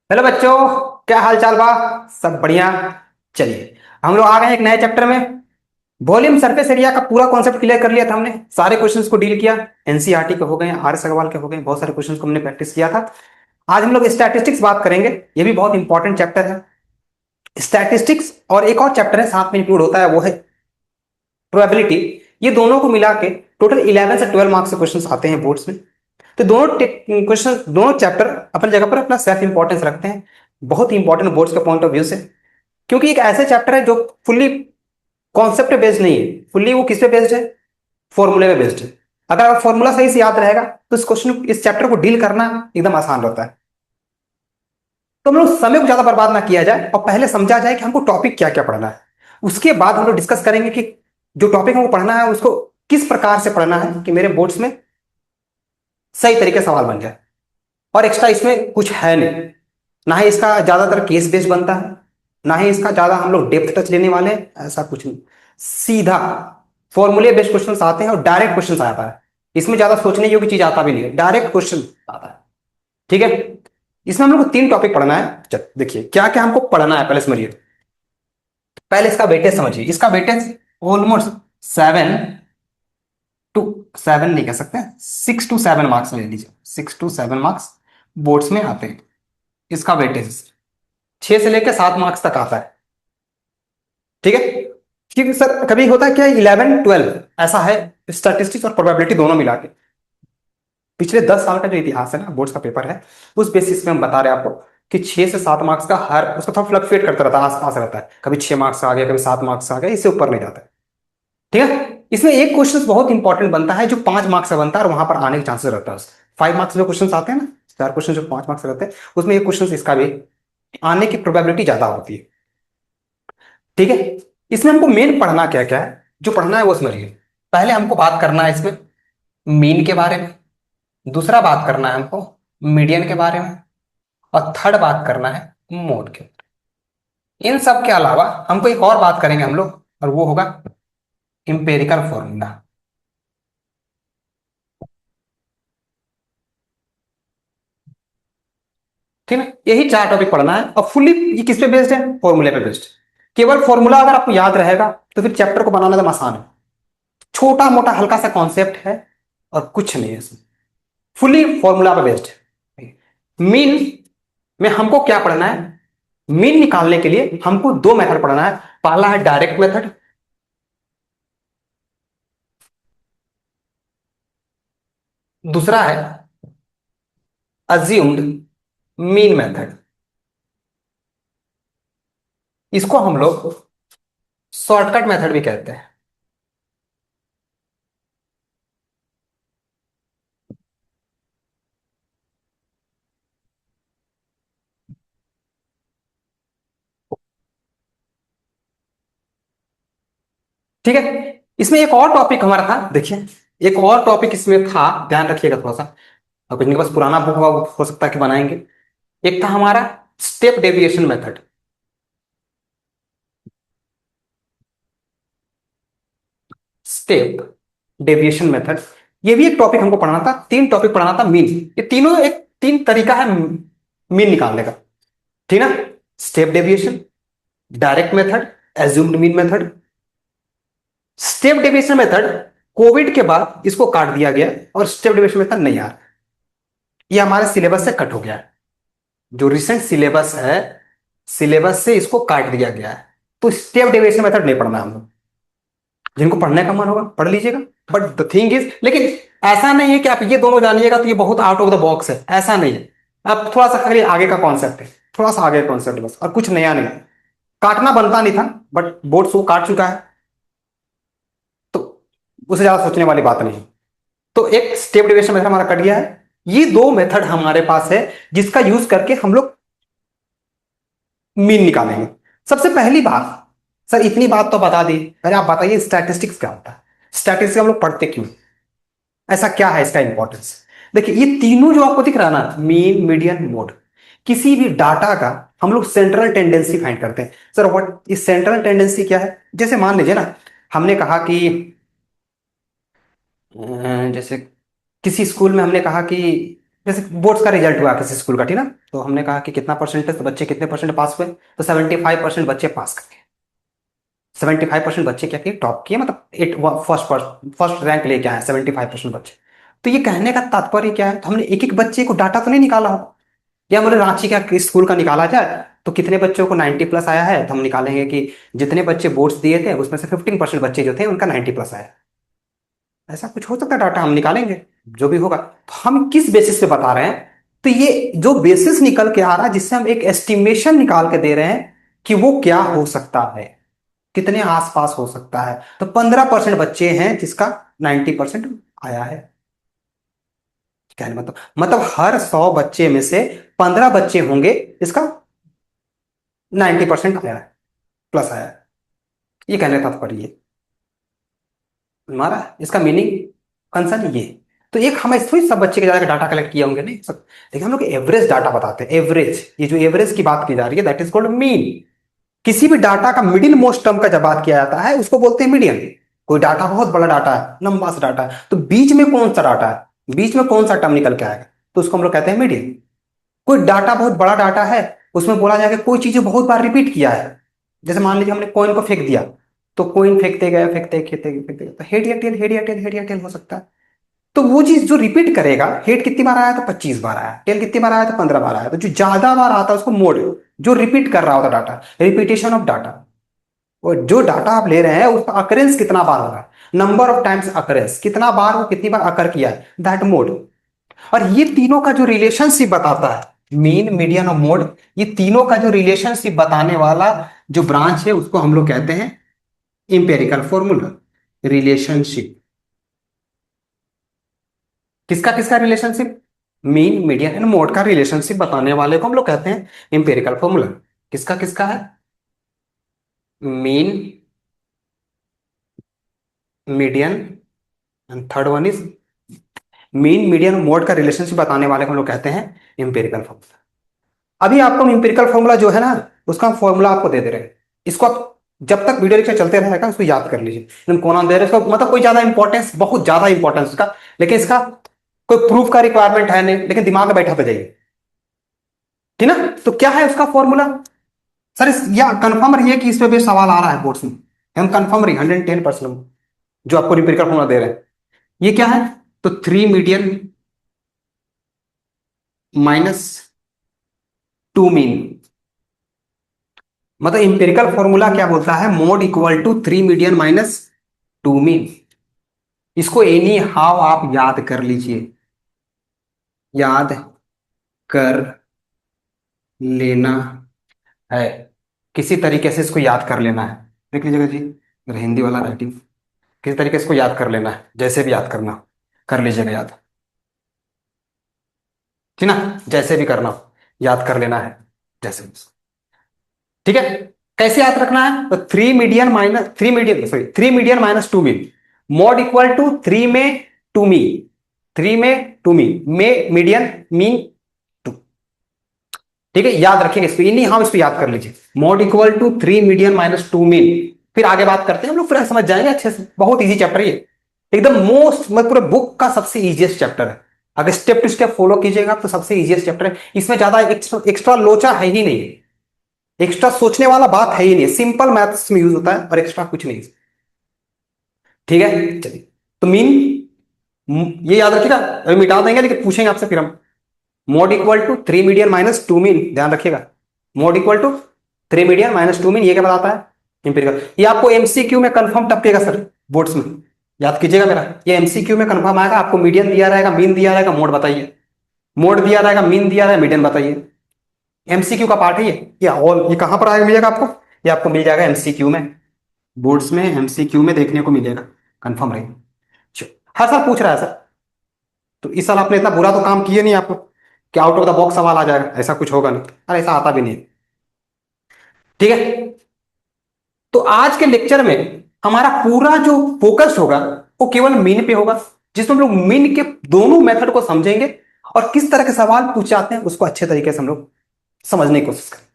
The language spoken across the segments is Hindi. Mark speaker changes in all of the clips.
Speaker 1: हेलो बच्चों। क्या हाल चाल बा? सब बढ़िया। चलिए, हम लोग आ गए हैं एक नए चैप्टर में। वॉल्यूम सरफेस एरिया का पूरा कॉन्सेप्ट क्लियर कर लिया था हमने, सारे क्वेश्चंस को डील किया। एनसीईआरटी के हो गए, आर एस अग्रवाल के हो गए, बहुत सारे क्वेश्चंस को हमने प्रैक्टिस किया था। आज हम लोग स्टैटिस्टिक्स बात करेंगे। ये भी बहुत इंपॉर्टेंट चैप्टर है। स्टैटिस्टिक्स और एक और चैप्टर है साथ में इंक्लूड होता है, वो है प्रोबेबिलिटी। ये दोनों को मिला के टोटल 11 से 12 मार्क्स के क्वेश्चंस आते हैं बोर्ड्स में। तो दोनों क्वेश्चन, दोनों चैप्टर अपनी जगह पर अपना सेल्फ इंपॉर्टेंस रखते हैं। बहुत इंपॉर्टेंट बोर्ड्स के पॉइंट ऑफ व्यू से, क्योंकि एक ऐसे चैप्टर है जो फुल्ली कॉन्सेप्ट बेस्ड नहीं है। फुल्ली वो किस पे बेस्ड है? फॉर्मूले पे बेस्ड है। अगर आप फॉर्मूला सही से याद रहेगा तो इस चैप्टर को डील करना एकदम आसान रहता है। तो हम लोग समय को ज्यादा बर्बाद ना किया जाए और पहले समझा जाए कि हमको टॉपिक क्या क्या पढ़ना है। उसके बाद हम लोग डिस्कस करेंगे कि जो टॉपिक हमको पढ़ना है उसको किस प्रकार से पढ़ना है कि मेरे बोर्ड्स में सही तरीके से सवाल बन जाए। और एक्स्ट्रा इसमें कुछ है नहीं। ना ही इसका ज्यादातर केस बेस्ड बनता है, ना ही इसका ज्यादा हम लोग डेप्थ टच लेने वाले हैं, ऐसा कुछ नहीं। सीधा फॉर्मूले बेस्ड क्वेश्चन आते हैं और डायरेक्ट क्वेश्चन आता है। इसमें ज्यादा सोचने योग्य चीज आता भी नहीं है, डायरेक्ट क्वेश्चन आता है। ठीक है। इसमें हम लोग को 3 टॉपिक पढ़ना है। चल देखिए क्या क्या हमको पढ़ना है, पहले समझिए। पहले इसका वेटेज समझिए। इसका वेटेज ऑलमोस्ट 7 टू 7 नहीं कह सकते, 6 टू 7 मार्क्स ले लीजिए। 6 टू 7 मार्क्स बोर्ड्स में आते हैं। इसका वेटेज 6 से लेकर 7 मार्क्स तक आता है। ठीक है। क्योंकि सर कभी होता है क्या, 11 12 ऐसा है, स्टैटिस्टिक्स और प्रोबेबिलिटी दोनों मिला के। पिछले 10 साल का जो इतिहास है ना, बोर्ड्स का पेपर है, उस बेसिस पे हम बता रहे हैं आपको कि 6 से 7 मार्क्स का हर उसका थोड़ा फ्लक्चुएट करता रहता है, आसपास रहता है। कभी 6 मार्क्स आ गया, कभी 7 मार्क्स आ गया, इससे ऊपर नहीं जाता है। ठीक है। इसमें एक क्वेश्चन बहुत इंपॉर्टेंट बनता है जो 5 मार्क्स का बनता है और वहां पर आने के चांसेस रहता है। 5 मार्क्स जो क्वेश्चन आते हैं ना, 4 क्वेश्चन जो 5 मार्क्स रहते हैं, उसमें एक क्वेश्चन इसका भी आने की प्रोबेबिलिटी ज्यादा होती है। ठीक है। इसमें हमको मेन पढ़ना क्या क्या है, जो पढ़ना है वो समझिए। पहले हमको बात करना है इसमें मीन के बारे में। दूसरा बात करना है हमको मीडियन के बारे में। और थर्ड बात करना है मोड के। इन सब के अलावा हमको एक और बात करेंगे हम लोग, और वो होगा इंपेरिकल फॉर्मूला। ठीक है। यही 4 टॉपिक पढ़ना है और फुल्ली ये किस पे बेस्ड है? फॉर्मूले पे बेस्ड। केवल फॉर्मूला अगर आपको याद रहेगा तो फिर चैप्टर को बनाना एकदम आसान है। छोटा मोटा हल्का सा कॉन्सेप्ट है और कुछ नहीं है इसमें। फुल्ली फॉर्मूला पे बेस्ड है। मीन में हमको क्या पढ़ना है? मीन निकालने के लिए हमको 2 मेथड पढ़ना है। पहला है डायरेक्ट मेथड, दूसरा है अज्यूम्ड मीन मेथड। इसको हम लोग शॉर्टकट मेथड भी कहते हैं। ठीक है। इसमें एक और टॉपिक हमारा था, देखिए एक और टॉपिक इसमें था, ध्यान रखिएगा थोड़ा सा। और कुछ के पास पुराना बुक होगा वो हो सकता है कि बनाएंगे। एक था हमारा step deviation method. Step deviation method, ये भी एक टॉपिक हमको पढ़ना था। 3 टॉपिक पढ़ना था मीन। ये तीनों एक 3 तरीका है मीन निकालने का। ठीक है ना? Step deviation, direct method, assumed mean method. Step deviation method Covid के बाद इसको काट दिया गया और स्टेप डेविएशन मेथड नहीं आ रहा। ये हमारे सिलेबस से कट हो गया है। जो रिसेंट सिलेबस है, सिलेबस से इसको काट दिया गया है। तो स्टेप डेविएशन मेथड नहीं पढ़ना हम लोग। जिनको पढ़ने का मन होगा पढ़ लीजिएगा। बट द थिंग इज, लेकिन ऐसा नहीं है कि आप ये दोनों जानिएगा तो ये बहुत आउट ऑफ द बॉक्स है, ऐसा नहीं है। अब थोड़ा सा खाली आगे का कॉन्सेप्ट है, थोड़ा सा आगे का कॉन्सेप्ट बस, और कुछ नया नहीं। काटना बनता नहीं था, बट बोर्ड सो काट चुका है, तो उसे ज्यादा सोचने वाली बात नहीं है। तो एक स्टेप डेविएशन मेथड हमारा कट गया है। ये 2 मेथड हमारे पास है जिसका यूज करके हम लोग मीन निकालेंगे। सबसे पहली बात, सर इतनी बात तो बता दी, अरे आप बताइए स्टैटिस्टिक्स क्या होता है? स्टैटिस्टिक्स हम लोग पढ़ते क्यों? ऐसा क्या है इसका इंपॉर्टेंस? देखिए ये तीनों जो आपको दिख रहा है ना, मीन मीडियन मोड, किसी भी डाटा का हम लोग सेंट्रल टेंडेंसी फाइंड करते हैं। Sir what is central tendency क्या है? जैसे मान लीजिए ना, हमने कहा कि जैसे किसी स्कूल में हमने कहा कि जैसे बोर्ड्स का रिजल्ट हुआ किसी स्कूल का, ठीक ना, तो हमने कहा कि कितना परसेंटेज, तो बच्चे कितने परसेंट पास हुए, तो 75% बच्चे पास कर गए। 75% बच्चे क्या किए, टॉप किए, मतलब एट फर्स्ट फर्स्ट रैंक लेके आए 75% बच्चे। तो ये कहने का तात्पर्य क्या है, तो हमने एक एक बच्चे को डाटा तो नहीं निकाला हो, या हमने रांची का किस स्कूल का निकाला जाए तो कितने बच्चों को 90 प्लस आया है, तो हम निकालेंगे कि जितने बच्चे बोर्ड्स दिए थे उसमें से 15% बच्चे जो थे उनका 90 प्लस आया। ऐसा कुछ हो सकता है, डाटा हम निकालेंगे जो भी होगा। तो हम किस बेसिस पे बता रहे हैं, तो ये जो बेसिस निकल के आ रहा है जिससे हम एक एस्टिमेशन निकाल के दे रहे हैं कि वो क्या हो सकता है, कितने आसपास हो सकता है। तो 15% बच्चे हैं जिसका 90% आया है। कहने मतलब हर 100 बच्चे में से 15 बच्चे होंगे जिसका 90% आया है, प्लस आया है। ये कहने का तात्पर्य ये हमारा इसका मीनिंग कंसर्न ये। तो एक हम थोड़ी सब बच्चे के ज्यादा डाटा कलेक्ट किए होंगे, नहीं सब। देखिए हम लोग एवरेज डाटा बताते हैं, एवरेज, ये जो एवरेज की बात की जा रही है दैट इज कॉल्ड मीन। किसी भी डाटा का मिडिल मोस्ट टर्म का जब बात किया जाता है उसको बोलते हैं मीडियन। कोई डाटा बहुत बड़ा डाटा है, लंबा सा डाटा है, तो बीच में कौन सा डाटा है, बीच में कौन सा टर्म निकल के आएगा, तो उसको हम लोग कहते हैं मीडियन। कोई डाटा बहुत बड़ा डाटा है, उसमें बोला जाएगा कोई चीज बहुत बार रिपीट किया है, जैसे मान लीजिए हमने कॉइन को फेंक दिया, तो कॉइन फेंकते गए फेंकते फेंकते फेंकते गए, तो हेड या टेल, हेड या टेल, हेड या टेल हो सकता है। तो वो चीज जो रिपीट करेगा, हेड कितनी बार आया तो 25 बार आया, टेल कितनी बार आया तो 15 बार आया, तो जो ज्यादा बार आता है उसको मोड, जो रिपीट कर रहा होता डाटा, रिपीटेशन ऑफ डाटा। और जो डाटा आप ले रहे हैं उसका अकरेंस कितना बार होगा, नंबर ऑफ टाइम्स अकरेंस, कितना बार वो कितनी बार अकर किया है, दैट मोड। और ये तीनों का जो रिलेशनशिप बताता है, मीन, मीडियन और मोड, ये तीनों का जो रिलेशनशिप बताने वाला जो ब्रांच है उसको हम लोग कहते हैं इंपेरिकल फॉर्मूला, रिलेशनशिप। किसका किसका relationship, mean, median and mode का रिलेशनशिप बताने वाले को हम लोग कहते हैं इंपेरिकल फॉर्मूला। किसका किसका है, mean, median and third one is, mean, median और मोड का रिलेशनशिप बताने वाले को हम लोग कहते हैं इंपेरिकल फॉर्मूला। अभी आपको इंपेरिकल फॉर्मूला जो है ना, उसका हम फॉर्मूला आपको दे दे रहे हैं, इसको आप जब तक वीडियो लेक्चर चलते रहेगा उसको याद कर लीजिए। हम कौन दे रहे हैं इसको, मतलब कोई ज्यादा इंपॉर्टेंस, बहुत ज्यादा इंपॉर्टेंस उसका, लेकिन इसका कोई प्रूफ का रिक्वायरमेंट है नहीं, लेकिन दिमाग में बैठा तो जाइए, ठीक ना। तो क्या है उसका फॉर्मूला, सर या कंफर्म रहिए कि इस पे भी सवाल आ रहा है बोर्ड्स में, हम कंफर्म रहिए 110% जो आपको इंपेरिकल फॉर्मूला दे रहे हैं। ये क्या है, तो 3 मीडियन माइनस 2 मीन, मतलब इंपेरिकल फॉर्मूला क्या बोलता है, mode equal to 3 median minus 2 mean. इसको एनी हाउ आप याद कर लीजिए, याद कर लेना है, किसी तरीके से इसको याद कर लेना है। देख लीजिएगा जी, मेरा हिंदी वाला राइटिंग, किसी तरीके से इसको याद कर लेना है, जैसे भी याद करना हो, कर लीजिएगा याद, ठीक ना, जैसे भी करना हो याद कर लेना है, जैसे भी। ठीक है, कैसे याद रखना है, तो 3 median minus 2 mean, mode equal to 3 में 2 मी, 3 में 2 मी, में मीडियन मीन 2। ठीक है, याद रखेंगे इसको, नहीं हम इसको याद कर लीजिए, mode equal to 3 median minus 2 mean. फिर आगे बात करते हैं हम लोग, फिर समझ जाएंगे अच्छे से, बहुत इजी चैप्टर ये, एकदम मोस्ट, मतलब पूरे बुक का सबसे इजीएस्ट चैप्टर है। अगर स्टेप टू स्टेप फॉलो कीजिएगा तो सबसे इजीएस्ट चैप्टर है, इसमें ज्यादा एक्स्ट्रा लोचा है ही नहीं, एक्स्ट्रा सोचने वाला बात है ही नहीं, सिंपल मैथ्स में यूज होता है और एक्स्ट्रा कुछ नहीं। ठीक है चलिए, तो मीन, ये याद रखिएगा, अभी मिटा देंगे लेकिन पूछेंगे आपसे फिर हम। Mode equal to 3 median minus 2 mean, ध्यान रखिएगा, mode equal to 3 median minus 2 mean, ये क्या बताता है, इंपेरिकल। ये आपको एमसीक्यू में कंफर्म टपकेगा सर, बोर्ड्स में, याद कीजिएगा मेरा, ये एमसीक्यू में कंफर्म आएगा, आपको मीडियन दिया रहेगा, मीन दिया रहेगा, मोड बताइए, मोड दिया रहेगा, मीन दिया रहेगा, मीडियन बताइए। एमसीक्यू का पार्ट है ये ऑल, ये कहां पर आएगा, मिलेगा आपको, ये आपको मिल जाएगा एमसीक्यू में, बोर्ड्स में एमसीक्यू में देखने को मिलेगा, कंफर्म रहिए। चलो, हर साल पूछ रहा है सर, तो इस साल आपने इतना बुरा तो काम किए नहीं आपको कि आउट ऑफ द बॉक्स सवाल आ जाएगा, ऐसा कुछ होगा नहीं, अरे ऐसा आता भी नहीं। ठीक है, तो आज के लेक्चर में हमारा पूरा जो फोकस होगा वो केवल मीन पे होगा, जिसमें हम लोग मीन के दोनों मेथड को समझेंगे और किस तरह के सवाल पूछ जाते हैं उसको अच्छे तरीके से हम लोग समझने की कोशिश करें,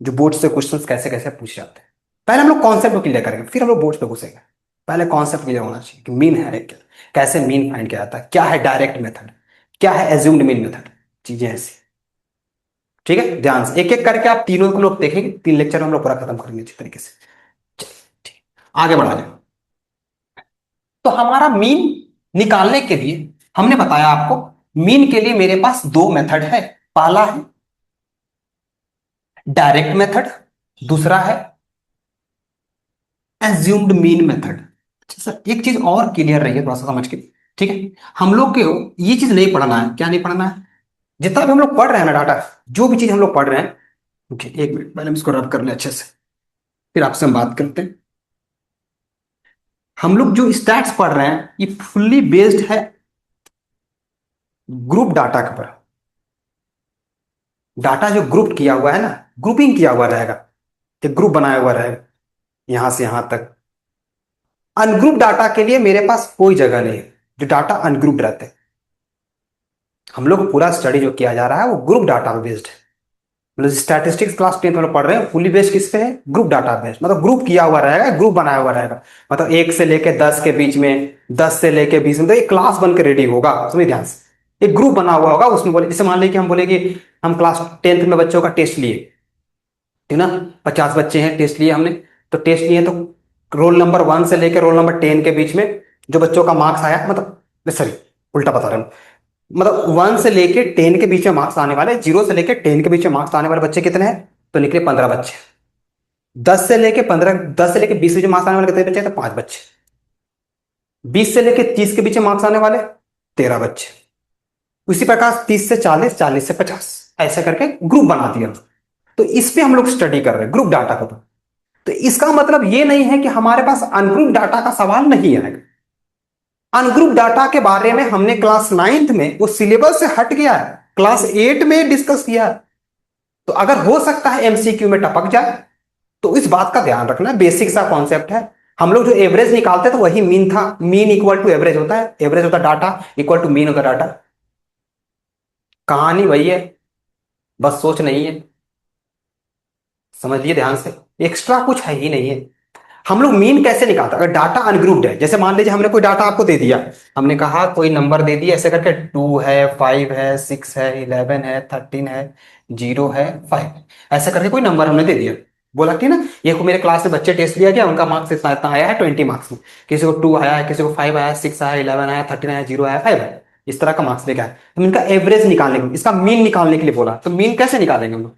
Speaker 1: जो बोर्ड से क्वेश्चंस कैसे कैसे पूछ जाते हैं। पहले हम लोग कॉन्सेप्ट को क्लियर करेंगे, फिर हम लोग बोर्ड पे घुसेंगे। पहले कॉन्सेप्ट क्लियर होना चाहिए कि मीन है क्या, कैसे मीन फाइंड किया जाता है, क्या है डायरेक्ट मेथड, क्या है एज्यूम्ड मीन मेथड, चीजें ऐसी। ठीक है, ध्यान से एक एक करके आप तीनों को लोग देखेंगे, 3 लेक्चर में हम लोग पूरा खत्म करेंगे अच्छी तरीके से। चलिए, ठीक है, आगे बढ़ा जाए। तो हमारा मीन निकालने के लिए हमने बताया आपको, मीन के लिए मेरे पास दो मेथड है। पहला है डायरेक्ट मेथड, दूसरा है एज्यूम्ड मीन मेथड। अच्छा सर, एक चीज और क्लियर रही है थोड़ा सा समझ के, ठीक है। हम लोग को ये चीज नहीं पढ़ना है, क्या नहीं पढ़ना है, जितना भी हम लोग पढ़ रहे हैं ना डाटा, जो भी चीज हम लोग पढ़ रहे हैं, ओके एक मिनट पहले हम इसको रब कर ले अच्छे से, फिर आपसे हम बात करते हैं। हम लोग जो स्टैट्स पढ़ रहे हैं ये फुल्ली बेस्ड है ग्रुप डाटा के ऊपर। डाटा जो ग्रुप किया हुआ है ना, ग्रुपिंग किया हुआ रहेगा, एक ग्रुप बनाया हुआ रहेगा यहां से यहां तक। अनग्रुप डाटा के लिए मेरे पास कोई जगह नहीं है, जो डाटा अनग्रुप्ड रहते हैं। हम लोग पूरा स्टडी जो किया जा रहा है वो ग्रुप डाटा बेस्ड है। मतलब स्टैटिस्टिक्स क्लास 10 में लोग पढ़ रहे हैं, फुली बेस्ड किस पे है, ग्रुप डाटा बेस्ड, मतलब ग्रुप किया हुआ रहेगा, ग्रुप बनाया हुआ रहेगा। मतलब 1 से लेके 10 के बीच में, 10 से लेके 20 में, तो एक क्लास बन के रेडी होगा, सुनिए ध्यान से, एक ग्रुप बना हुआ होगा उसमें। बोले जैसे मान लीजिए कि हम बोले कि हम क्लास 10th में बच्चों का टेस्ट लिए, ठीक ना, 50 बच्चे हैं, टेस्ट लिए हमने। तो टेस्ट लिए तो रोल नंबर 1 से लेकर रोल नंबर 10 के बीच में जो बच्चों का मार्क्स आया, मतलब सॉरी उल्टा बता रहा हूँ, मतलब 1 से लेके 10 के बीच में मार्क्स आने वाले, 0 से लेके 10 के बीच में मार्क्स आने वाले बच्चे कितने हैं, तो निकले 15 बच्चे। 10 से लेके 20 के बीच में मार्क्स आने वाले कितने बच्चे, तो 5 बच्चे। 20 से लेके 30 के बीच में मार्क्स आने वाले 13 बच्चे। उसी प्रकार 30 से 40, 40 से 50, ऐसा करके ग्रुप बना दिया। तो इस पे हम लोग स्टडी कर रहे हैं ग्रुप डाटा को। तो इसका मतलब ये नहीं है कि हमारे पास अनग्रुप डाटा का सवाल नहीं आएगा। अनग्रुप डाटा के बारे में हमने क्लास 9th में, वो सिलेबस से हट गया है, क्लास 8 में डिस्कस किया है। तो अगर हो सकता है एमसीक्यू में टपक जाए, तो इस बात का ध्यान रखना, बेसिक सा कॉन्सेप्ट है। हम लोग जो एवरेज निकालते थे वही मीन था, मीन इक्वल टू एवरेज होता है, एवरेज होता डाटा इक्वल टू मीन होता डाटा। कहानी वही है, बस सोच नहीं है, समझिए ध्यान से, एक्स्ट्रा कुछ है ही नहीं है। हम लोग मीन कैसे निकालते हैं, अगर डाटा अनग्रुप्ड है, जैसे मान लीजिए हमने कोई डाटा आपको दे दिया, हमने कहा कोई नंबर दे दिया ऐसे करके, 2 है, 5 है, 6 है, 11 है, 13 है, 0 है, 5 है, ऐसे करके कोई नंबर हमने दे दिया। बोला कि ना ये को मेरे क्लास में बच्चे टेस्ट लिया गया, उनका मार्क्स इतना इतना आया है 20 मार्क्स में, किसी को 2 आया है, किसी को 5 आया, 6 आया, 11 आया, 13 आया, 0 आया, 5 आया, इस तरह का मार्क्स लेके आया। हम इनका एवरेज निकालने के लिए, इसका मीन निकालने के लिए बोला, तो मीन कैसे निकालेंगे हम लोग,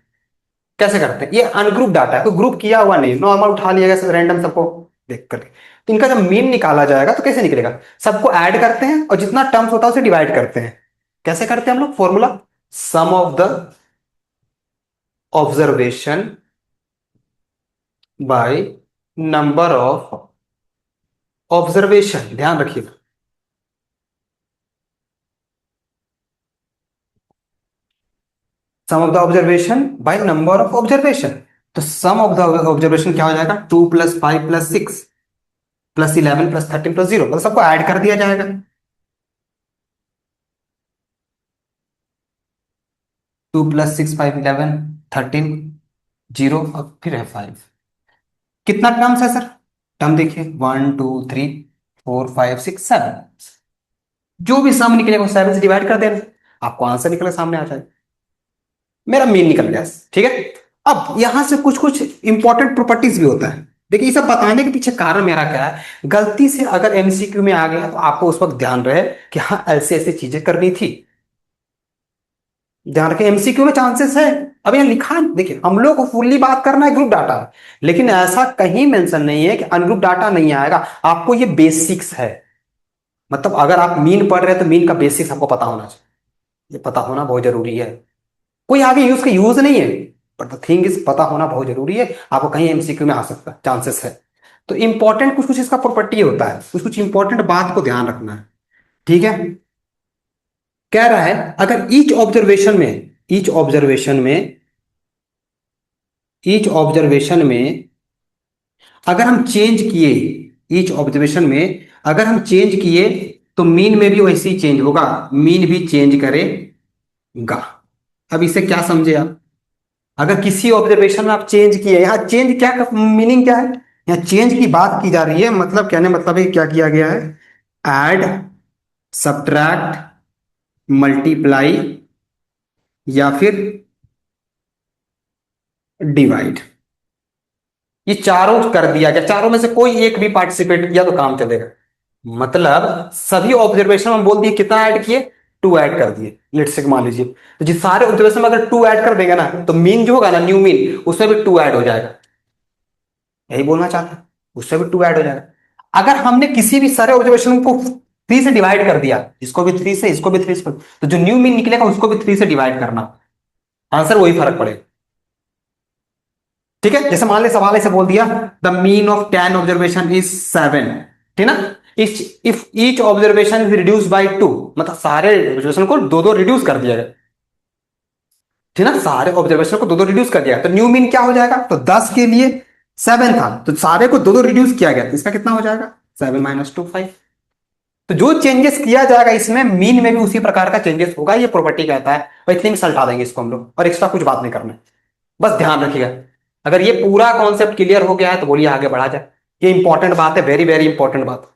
Speaker 1: कैसे करते हैं, ये अनग्रुप डाटा है, कोई ग्रुप किया हुआ नहीं, नॉर्मल उठा लिया गया रैंडम सबको देख करके। तो इनका जब मीन निकाला जाएगा तो कैसे निकलेगा, सबको ऐड करते हैं और जितना टर्म्स होता है उसे डिवाइड करते हैं। कैसे करते हैं हम लोग, formula sum of the observation by number of observation, ध्यान रखिएगा। Sum of the observation by number of observation. तो सम ऑफ द ऑब्जर्वेशन क्या हो जाएगा, 2 + 5 + 6 +11 + 13 + 0, मतलब सबको ऐड कर दिया जाएगा। 2 + 6 5 11 13 0 और फिर है 5। कितना टर्म्स है सर, टर्म देखिए 1 2 3 4 5 6 7, जो भी सम निकलेगा 7 से डिवाइड कर देना, आपको आंसर निकलेगा सामने आ जाएगा, मेरा मीन निकल गया। ठीक है, अब यहां से कुछ कुछ इंपॉर्टेंट प्रॉपर्टीज भी होता है। देखिए ये सब बताने के पीछे कारण मेरा क्या है, गलती से अगर एमसीक्यू में आ गया तो आपको उस वक्त ध्यान रहे कि हाँ ऐसे ऐसे चीजें करनी थी। ध्यान रखें एमसीक्यू में चांसेस है, अब यहाँ लिखा है, देखिए हम लोग को फुल्ली बात करना है ग्रुप डाटा, लेकिन ऐसा कहीं मेंशन नहीं है कि अनग्रुप डाटा नहीं आएगा। आपको ये बेसिक्स है, मतलब अगर आप मीन पढ़ रहे हैं तो मीन का बेसिक्स आपको पता होना चाहिए, ये पता होना बहुत जरूरी है। कोई आगे यूज का यूज नहीं है, बट द थिंग इज पता होना बहुत जरूरी है, आपको कहीं एमसीक्यू में आ सकता है, चांसेस है। तो इंपॉर्टेंट कुछ कुछ इसका प्रॉपर्टी होता है, कुछ कुछ इंपॉर्टेंट बात को ध्यान रखना है। ठीक है, कह रहा है अगर ईच ऑब्जर्वेशन में ईच ऑब्जर्वेशन में अगर हम चेंज किए, ईच ऑब्जर्वेशन में अगर हम चेंज किए तो मीन में भी वैसे ही चेंज होगा, मीन भी चेंज करेगा। अब इसे क्या समझे आप, अगर किसी ऑब्जर्वेशन में आप चेंज किए, यहाँ चेंज क्या मीनिंग क्या है, यहाँ चेंज की बात की जा रही है, मतलब कहने मतलब है क्या किया गया है, ऐड, सब्ट्रैक्ट, मल्टीप्लाई या फिर डिवाइड, ये चारों कर दिया गया, चारों में से कोई एक भी पार्टिसिपेट किया तो काम चलेगा। मतलब सभी ऑब्जर्वेशन हम बोल दिए कितना ऐड किए, टू ऐड कर दिए, लेट्स से मान लीजिए। तो जिस सारे ऑब्जर्वेशन में अगर टू ऐड कर देंगे ना, तो मीन जो होगा ना, न्यू मीन, उसमें भी टू ऐड हो जाएगा। यही बोलना चाहते हैं, उससे भी टू ऐड हो जाएगा। अगर हमने किसी भी सारे ऑब्जर्वेशन को थ्री से डिवाइड कर दिया, इसको भी थ्री से, इसको भी थ्री से, तो जो न्यू मीन निकलेगा उसको भी थ्री से डिवाइड करना, आंसर वही फर्क पड़ेगा। ठीक है, जैसे मान ले सवाल ऐसे बोल दिया, the mean of 10 observation is 7, ठीक ना। If each observation is reduce by 2, मतलब सारे ऑब्जर्वेशन को दो दो रिड्यूस कर दिया गया, ठीक ना, सारे ऑब्जर्वेशन को दो दो रिड्यूस कर दिया, तो न्यू मीन क्या हो जाएगा, तो 10 के लिए 7 था, तो सारे को दो दो रिड्यूस किया गया, तो इसका कितना हो जाएगा, 7 माइनस 2 5। तो जो चेंजेस किया जाएगा इसमें, मीन में भी उसी प्रकार का चेंजेस होगा, ये प्रॉपर्टी कहता है। और इतने में सल्टा देंगे इसको हम लोग, और एक्स्ट्रा कुछ बात नहीं करना है। बस ध्यान रखिएगा, अगर ये पूरा कॉन्सेप्ट क्लियर हो गया है तो बोलिए आगे बढ़ा जाए। ये इंपॉर्टेंट बात है, वेरी वेरी इंपॉर्टेंट बात।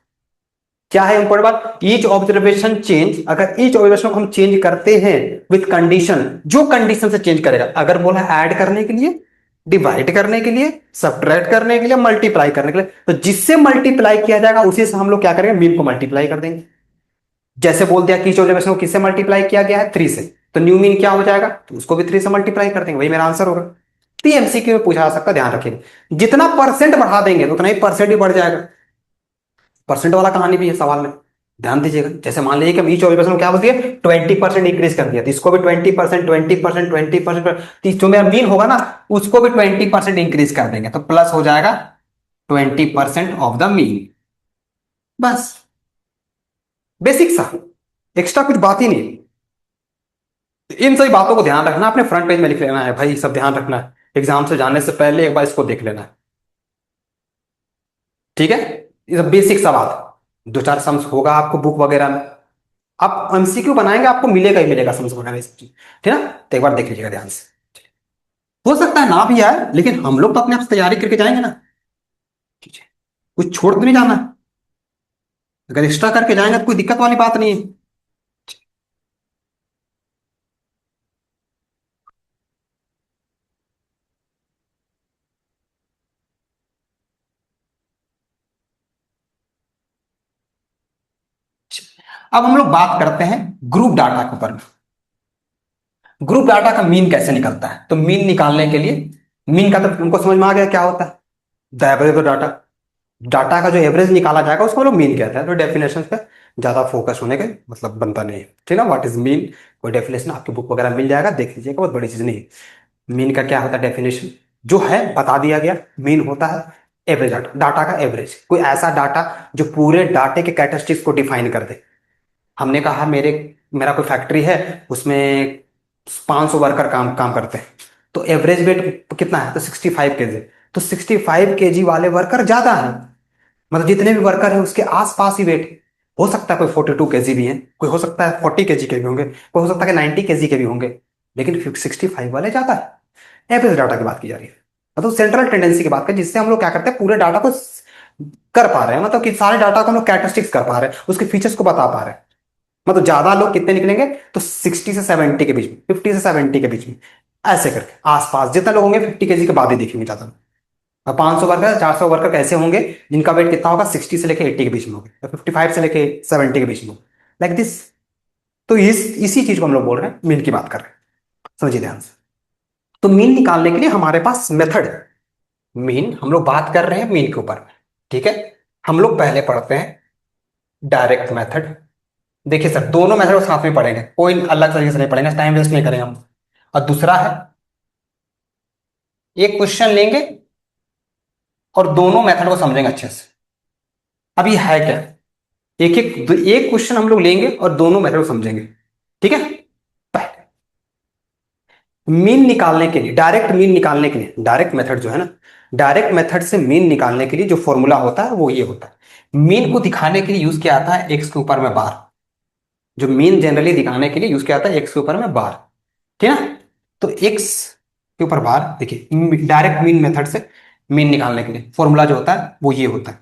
Speaker 1: क्या है इंपॉर्टेंट बात, ईच ऑब्जर्वेशन चेंज, अगर ईच ऑब्जर्वेशन को हम चेंज करते हैं विथ कंडीशन, जो कंडीशन से चेंज करेगा, अगर बोला ऐड करने के लिए, डिवाइड करने के लिए, सब्ट्रैक्ट करने के लिए, मल्टीप्लाई करने के लिए, तो जिससे मल्टीप्लाई किया जाएगा उसी से हम लोग क्या करेंगे, मीन को मल्टीप्लाई कर देंगे। जैसे बोल दिया कि ईच ऑब्जर्वेशन को किससे मल्टीप्लाई किया गया है, थ्री से, तो न्यू मीन क्या हो जाएगा, तो उसको भी थ्री से मल्टीप्लाई कर देंगे, वही मेरा आंसर होगा। तो एमसीक्यू में पूछा जा सकता है, ध्यान रखिएगा, जितना परसेंट बढ़ा देंगे तो उतना ही परसेंट भी बढ़ जाएगा। परसेंट वाला कहानी भी है सवाल में, ध्यान दीजिएगा। जैसे मान लीजिए कि हम ईच ऑब्जर्वेशन को क्या बोलती है, 20% इंक्रीज कर दिया, तो इसको भी 20%, 20%, 20%, जो मेरा मीन होगा ना, उसको भी 20% इंक्रीज कर देंगे, तो प्लस हो जाएगा 20% ऑफ द मीन। बस, बेसिक सा, एक्स्ट्रा कुछ बात ही नहीं। इन सभी बातों को ध्यान रखना, अपने फ्रंट पेज में लिख लेना है भाई, सब ध्यान रखना है, एग्जाम से जाने से पहले एक बार इसको देख लेना है। ठीक है, ये बेसिक सा बात है। दो चार सम्स होगा आपको बुक वगैरह में, आप एमसीक्यू बनाएंगे, आपको मिलेगा ही मिलेगा सम्स वगैरह ये सब चीज, ठीक है ना। तो एक बार देख लीजिएगा ध्यान से, हो सकता है ना भी आए, लेकिन हम लोग तो अपने आप से तैयारी करके जाएंगे ना। ठीक है, कुछ छोड़ तो नहीं जाना, अगर एक्स्ट्रा करके जाएंगे तो कोई दिक्कत वाली बात नहीं है। अब हम लोग बात करते हैं ग्रुप डाटा के ऊपर। ग्रुप डाटा का मीन कैसे निकलता है, तो मीन निकालने के लिए, मीन का तो उनको समझ में आ गया क्या होता है, the average of data, data का जो एवरेज निकाला जाएगा उसको हम लोग मीन कहते हैं। तो डेफिनेशन पे ज्यादा फोकस होने का मतलब बनता नहीं है, ठीक है ना। व्हाट इज मीन, कोई डेफिनेशन आपकी बुक वगैरह मिल जाएगा, देख लीजिएगा, बहुत बड़ी चीज नहीं है। मीन का क्या होता है, डेफिनेशन जो है बता दिया गया। मीन होता है एवरेज डाटा, डाटा का एवरेज, कोई ऐसा डाटा जो पूरे डाटे के कैरेक्टरिस्टिक्स को डिफाइन कर दे। हमने कहा मेरा कोई फैक्ट्री है, उसमें 500 वर्कर काम काम करते हैं, तो एवरेज वेट कितना है, तो 65 kg। तो 65 kg वाले वर्कर ज्यादा है, मतलब जितने भी वर्कर है उसके आसपास ही वेट। हो सकता है कोई 42 kg भी है, कोई हो सकता है 40 kg के भी होंगे, कोई हो सकता है कि 90 kg के भी होंगे, लेकिन 65 वाले ज्यादा है। एवरेज डाटा की बात की जा रही है, मतलब सेंट्रल टेंडेंसी की बात करें, जिससे हम लोग क्या करते हैं, पूरे डाटा को कर पा रहे हैं, मतलब कि सारे डाटा को हम लोग कैरेक्टरिस्टिक्स कर पा रहे हैं, उसके फीचर्स को बता पा रहे हैं। मतलब ज्यादा लोग कितने निकलेंगे, तो 60 से 70 के बीच में, 50 से 70 के बीच में, ऐसे करके आसपास जितने लोग होंगे 50 kg के बाद ही दिखेंगे ज्यादा। और 500 वर्कर, 400 वर्कर कैसे होंगे, जिनका वेट कितना होगा, 60 से लेके 80 के बीच में होगा, या 55 से लेके 70 के बीच में, लाइक दिस। तो इसी चीज को हम लोग बोल रहे हैं, मीन की बात कर रहे हैं, समझिए ध्यान से। तो मीन निकालने के लिए हमारे पास मेथड है। मीन हम लोग बात कर रहे हैं मीन के ऊपर, ठीक है। हम लोग पहले पढ़ते हैं डायरेक्ट मेथड। देखिए सर, दोनों मेथड साथ में पढ़ेंगे, कोई अलग तरीके से नहीं पढ़ेंगे, टाइम वेस्ट नहीं करेंगे हम। और दूसरा है, एक क्वेश्चन लेंगे और दोनों मेथड को समझेंगे अच्छे से। अब ये है क्या, एक क्वेश्चन हम लोग लेंगे और दोनों मेथड को समझेंगे, ठीक है। पहले मीन निकालने के लिए, डायरेक्ट मीन निकालने के लिए, डायरेक्ट मेथड जो है ना, डायरेक्ट मेथड से मीन निकालने के लिए जो फॉर्मूला होता है वो ये होता है। मीन को दिखाने के लिए यूज किया जाता है एक्स के ऊपर में बार, जो मीन जनरली दिखाने के लिए यूज किया जाता है एक्स के ऊपर में बार, ठीक है ना। तो एक्स के ऊपर बार, देखिए डायरेक्ट मीन मेथड से मीन निकालने के लिए फॉर्मूला जो होता है वो ये होता है,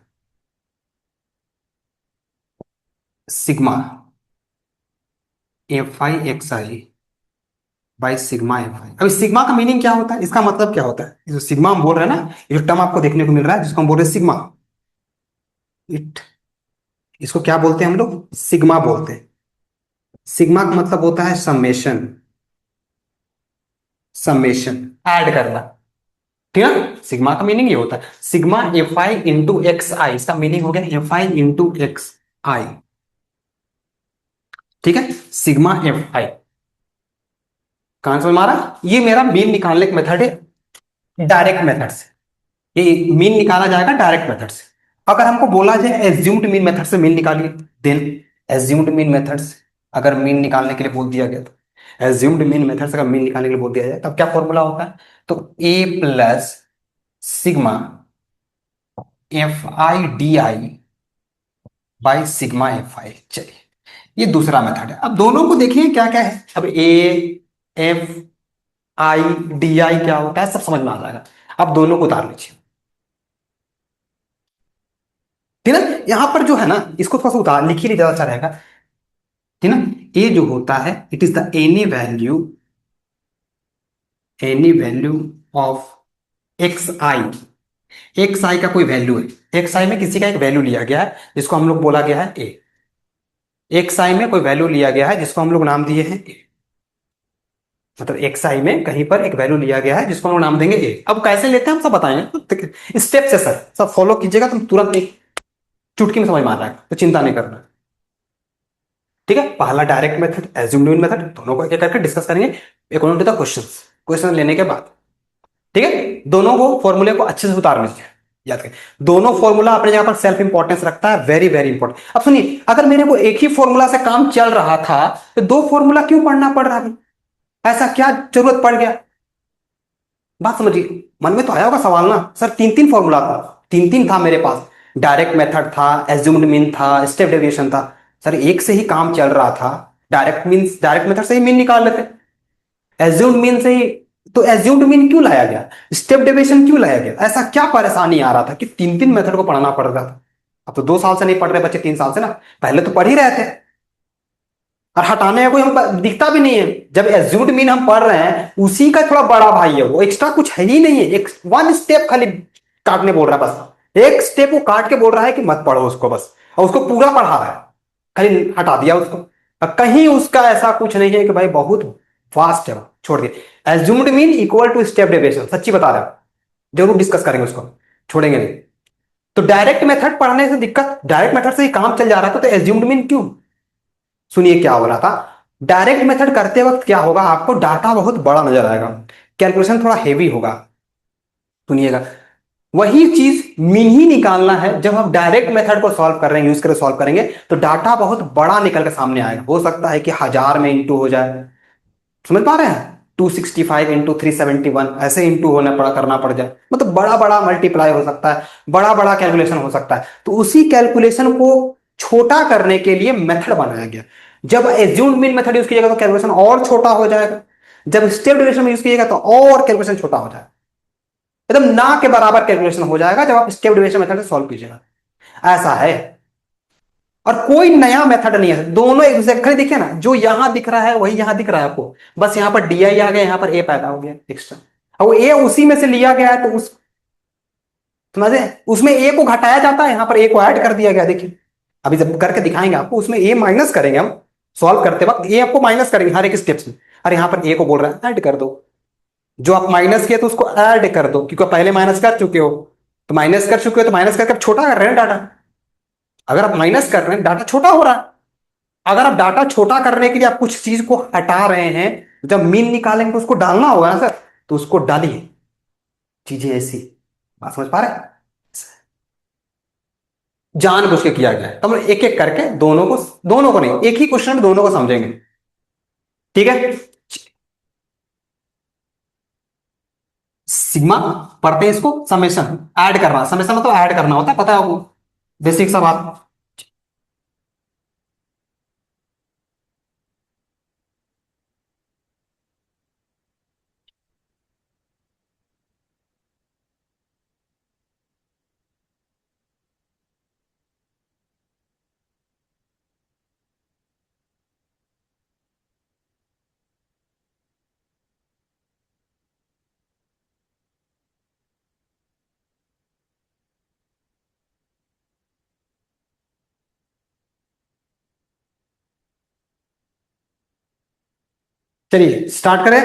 Speaker 1: sigma F I X I by sigma F आई। अभी सिग्मा का मीनिंग क्या होता है, इसका मतलब क्या होता है? ये जो सिग्मा हम बोल रहे हैं ना, ये जो टर्म आपको देखने को मिल रहा है जिसको हम बोल रहे हैं सिग्मा, इट, इसको क्या बोलते हैं हम लोग? सिग्मा बोलते हैं। सिग्मा का मतलब होता है समेशन, समेशन, ऐड करना। ठीक है ना? सिग्मा का मीनिंग ये होता है sigma F I into X I, इसका मीनिंग हो गया F I into X I. ठीक है, सिग्मा एफ आई। कहां से मारा? ये मेरा मीन निकालने का मेथड है डायरेक्ट मेथड से। ये मीन निकाला जाएगा डायरेक्ट मेथड से। अगर हमको बोला जाए एज्यूम्ड मीन मेथड से मीन निकालिए, देन एज्यूम्ड मीन मेथड से अगर मीन निकालने के लिए बोल दिया गया, तो एज्यूम्ड मीन मेथड से अगर मीन निकालने के लिए बोल दिया जाए तब क्या फॉर्मूला होता है? तो A plus sigma F I D I by sigma F I. चलिए, ये दूसरा मेथड है। अब दोनों को देखिए क्या क्या है। अब ए एफ आई डी आई क्या होता है सब समझ में आ जाएगा। अब दोनों को उतार लीजिए। ठीक है ना? यहां पर जो है ना, इसको थोड़ा सा उतार लिख ही नहीं, ज्यादा अच्छा रहेगा। ठीक है ना? ए जो होता है, it is the any value of X I. X I का कोई वैल्यू है, एक्स आई में किसी का एक वैल्यू लिया गया है जिसको हम लोग बोला गया है ए। एक्स आई में कोई वैल्यू लिया गया है जिसको हम लोग नाम दिए हैं ए। मतलब एक्स आई में कहीं पर एक वैल्यू लिया गया है जिसको हम लोग नाम देंगे ए। अब कैसे लेते हैं हम सब बताएंगे स्टेप से, सर सब फॉलो कीजिएगा, तुम तुरंत एक चुटकी में समझ में आ जाएगा, तो चिंता नहीं करना। ठीक है, पहला डायरेक्ट मेथड, एज्यूम्ड मेथड, दोनों को एक एक करके डिस्कस करेंगे according to the questions. Question लेने के बाद ठीक है, दोनों को फॉर्मूले को अच्छे से उतार लीजिए। याद करें, दोनों फॉर्मूला अपने जगह पर सेल्फ इंपॉर्टेंस रखता है, वेरी वेरी इंपॉर्टेंट। अब सुनिए, अगर मेरे को एक ही फॉर्मूला से काम चल रहा था तो दो फॉर्मूला क्यों पढ़ना पड़ रहा है? ऐसा क्या जरूरत पड़ गया? बात समझिए, मन में तो आया होगा सवाल ना, सर तीन तीन फॉर्मूला था, तीन तीन था मेरे पास, डायरेक्ट मेथड था, एज्यूम्ड मीन था, स्टेप डेविएशन था। सर एक से ही काम चल रहा था, डायरेक्ट मेथड से ही मीन निकाल लेते, एज्यूम्ड मीन से ही। तो एज्यूम्ड मीन क्यों लाया गया, स्टेप डेविएशन क्यों लाया गया? ऐसा क्या परेशानी आ रहा था कि तीन तीन मेथड को पढ़ना पड़ रहा था? अब तो 2 साल से नहीं पढ़ रहे बच्चे, 3 साल से ना, पहले तो पढ़ ही रहे थे। और हटाने का कोई हम दिखता भी नहीं है। जब एज्यूम्ड मीन हम पढ़ रहे हैं, उसी का थोड़ा बड़ा भाई है वो, एक्स्ट्रा कुछ है ही नहीं है। एक वन स्टेप खाली काटने बोल रहा है, बस एक स्टेप वो काट के बोल रहा है कि मत पढ़ो उसको बस, और उसको पूरा पढ़ा रहा है, खाली हटा दिया उसको। अब कहीं उसका ऐसा कुछ नहीं है कि भाई बहुत फास्ट है वो, छोड़ दिए। Assumed mean equal to step deviation, सच्ची बता रहा हूं, जरूर डिस्कस करेंगे उसको, छोड़ेंगे नहीं। तो डायरेक्ट मेथड पढ़ने से दिक्कत, डायरेक्ट मेथड से ही काम चल जा रहा था, तो एज्यूम्ड मीन क्यों? सुनिए क्या हो रहा था। डायरेक्ट मेथड करते वक्त क्या होगा, आपको डाटा बहुत बड़ा नजर आएगा, कैलकुलेशन थोड़ा हेवी होगा। सुनिएगा, वही चीज मीन ही निकालना है, जब हम डायरेक्ट मेथड को सॉल्व कर रहे हैं, यूज करके सॉल्व करेंगे, तो डाटा बहुत बड़ा निकल के सामने आएगा। हो सकता है कि 1000 में इंटू हो जाए, समझ पा रहे हैं? 265 इंटू 371 ऐसे इंटू होना पड़ा, करना पड़ जाए, मतलब बड़ा बड़ा मल्टीप्लाई हो सकता है, बड़ा बड़ा कैलकुलेशन हो सकता है। तो उसी कैलकुलेशन को छोटा करने के लिए मेथड बनाया गया। जब एज्यूम्ड मीन मेथड यूज कीजिएगा तो कैलकुलेशन और छोटा हो जाएगा, जब स्टेप डेविएशन में यूज कीजिएगा तो और कैलकुलेशन छोटा हो जाएगा, एकदम ना के बराबर कैलकुलेशन हो जाएगा जब आप स्टेप डेविएशन मेथड से सॉल्व कीजिएगा। ऐसा है, और कोई नया मेथड नहीं है, दोनों एक दूसरे खाली देखिए ना, जो यहां दिख रहा है वही यहां दिख रहा है आपको, बस यहां पर डी आई आ गया, यहां पर ए पैदा हो गया एक्स्ट्रा, और वो ए उसी में से लिया गया है, तो उस समझे, उसमें ए को घटाया जाता है, यहां पर ए को ऐड कर दिया गया। देखिए, अभी जब करके दिखाएंगे आपको, उसमें ए माइनस करेंगे हम, सॉल्व करते वक्त ए आपको माइनस करेंगे हर एक स्टेप्स में। अरे यहां पर ए को बोल रहा है ऐड कर दो, जो आप माइनस किए तो उसको ऐड कर दो, क्योंकि आप पहले माइनस कर चुके हो, तो माइनस कर चुके हो तो माइनस करके आप छोटा कर रहे हैं डाटा। अगर आप माइनस कर रहे हैं डाटा छोटा हो रहा है, अगर आप डाटा छोटा करने के लिए आप कुछ चीज को हटा रहे हैं, जब मीन निकालेंगे तो उसको डालना होगा ना सर, तो उसको डालिए, चीजें ऐसी। बात समझ पा रहे हैं? जानबूझ के किया गया है, तो हम एक एक करके दोनों को नहीं, एक ही क्वेश्चन में दोनों को समझेंगे। ठीक है, सिग्मा पढ़ते हैं इसको, समेशन ऐड करना, समेशन मतलब ऐड करना होता है, पता है आपको, बेसिक सा बात। चलिए स्टार्ट करें।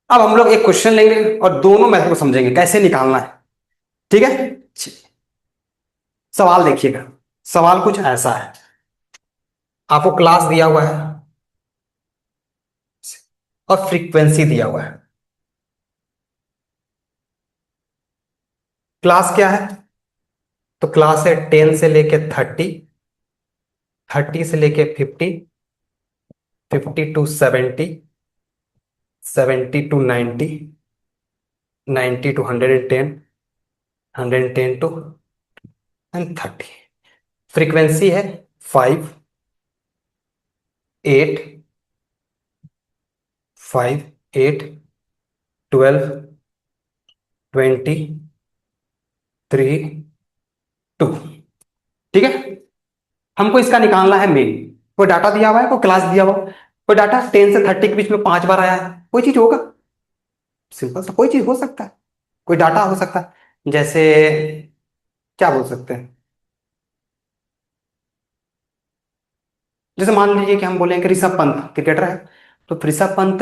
Speaker 1: अब हम लोग एक क्वेश्चन लेंगे और दोनों मेथड को समझेंगे कैसे निकालना है। ठीक है, सवाल देखिएगा। सवाल कुछ ऐसा है, आपको क्लास दिया हुआ है और फ्रीक्वेंसी दिया हुआ है। क्लास क्या है? तो क्लास है 10 से लेके 30, 30 से लेके 50, 50 to 70, 70 to 90, 90 to 110, 110 to and 30। Frequency है 5, 8, 5, 8, 12, 20, 3, 2। ठीक है, हमको इसका निकालना है मीन। कोई डाटा दिया हुआ है, कोई क्लास दिया हुआ है, कोई डाटा 10 से 30 के बीच में 5 बार आया है, कोई चीज होगा। सिंपल सा कोई चीज हो सकता है, कोई डाटा हो सकता है। जैसे क्या बोल सकते हैं, जैसे मान लीजिए कि हम बोलें कि ऋषभ पंत क्रिकेटर है। तो ऋषभ पंत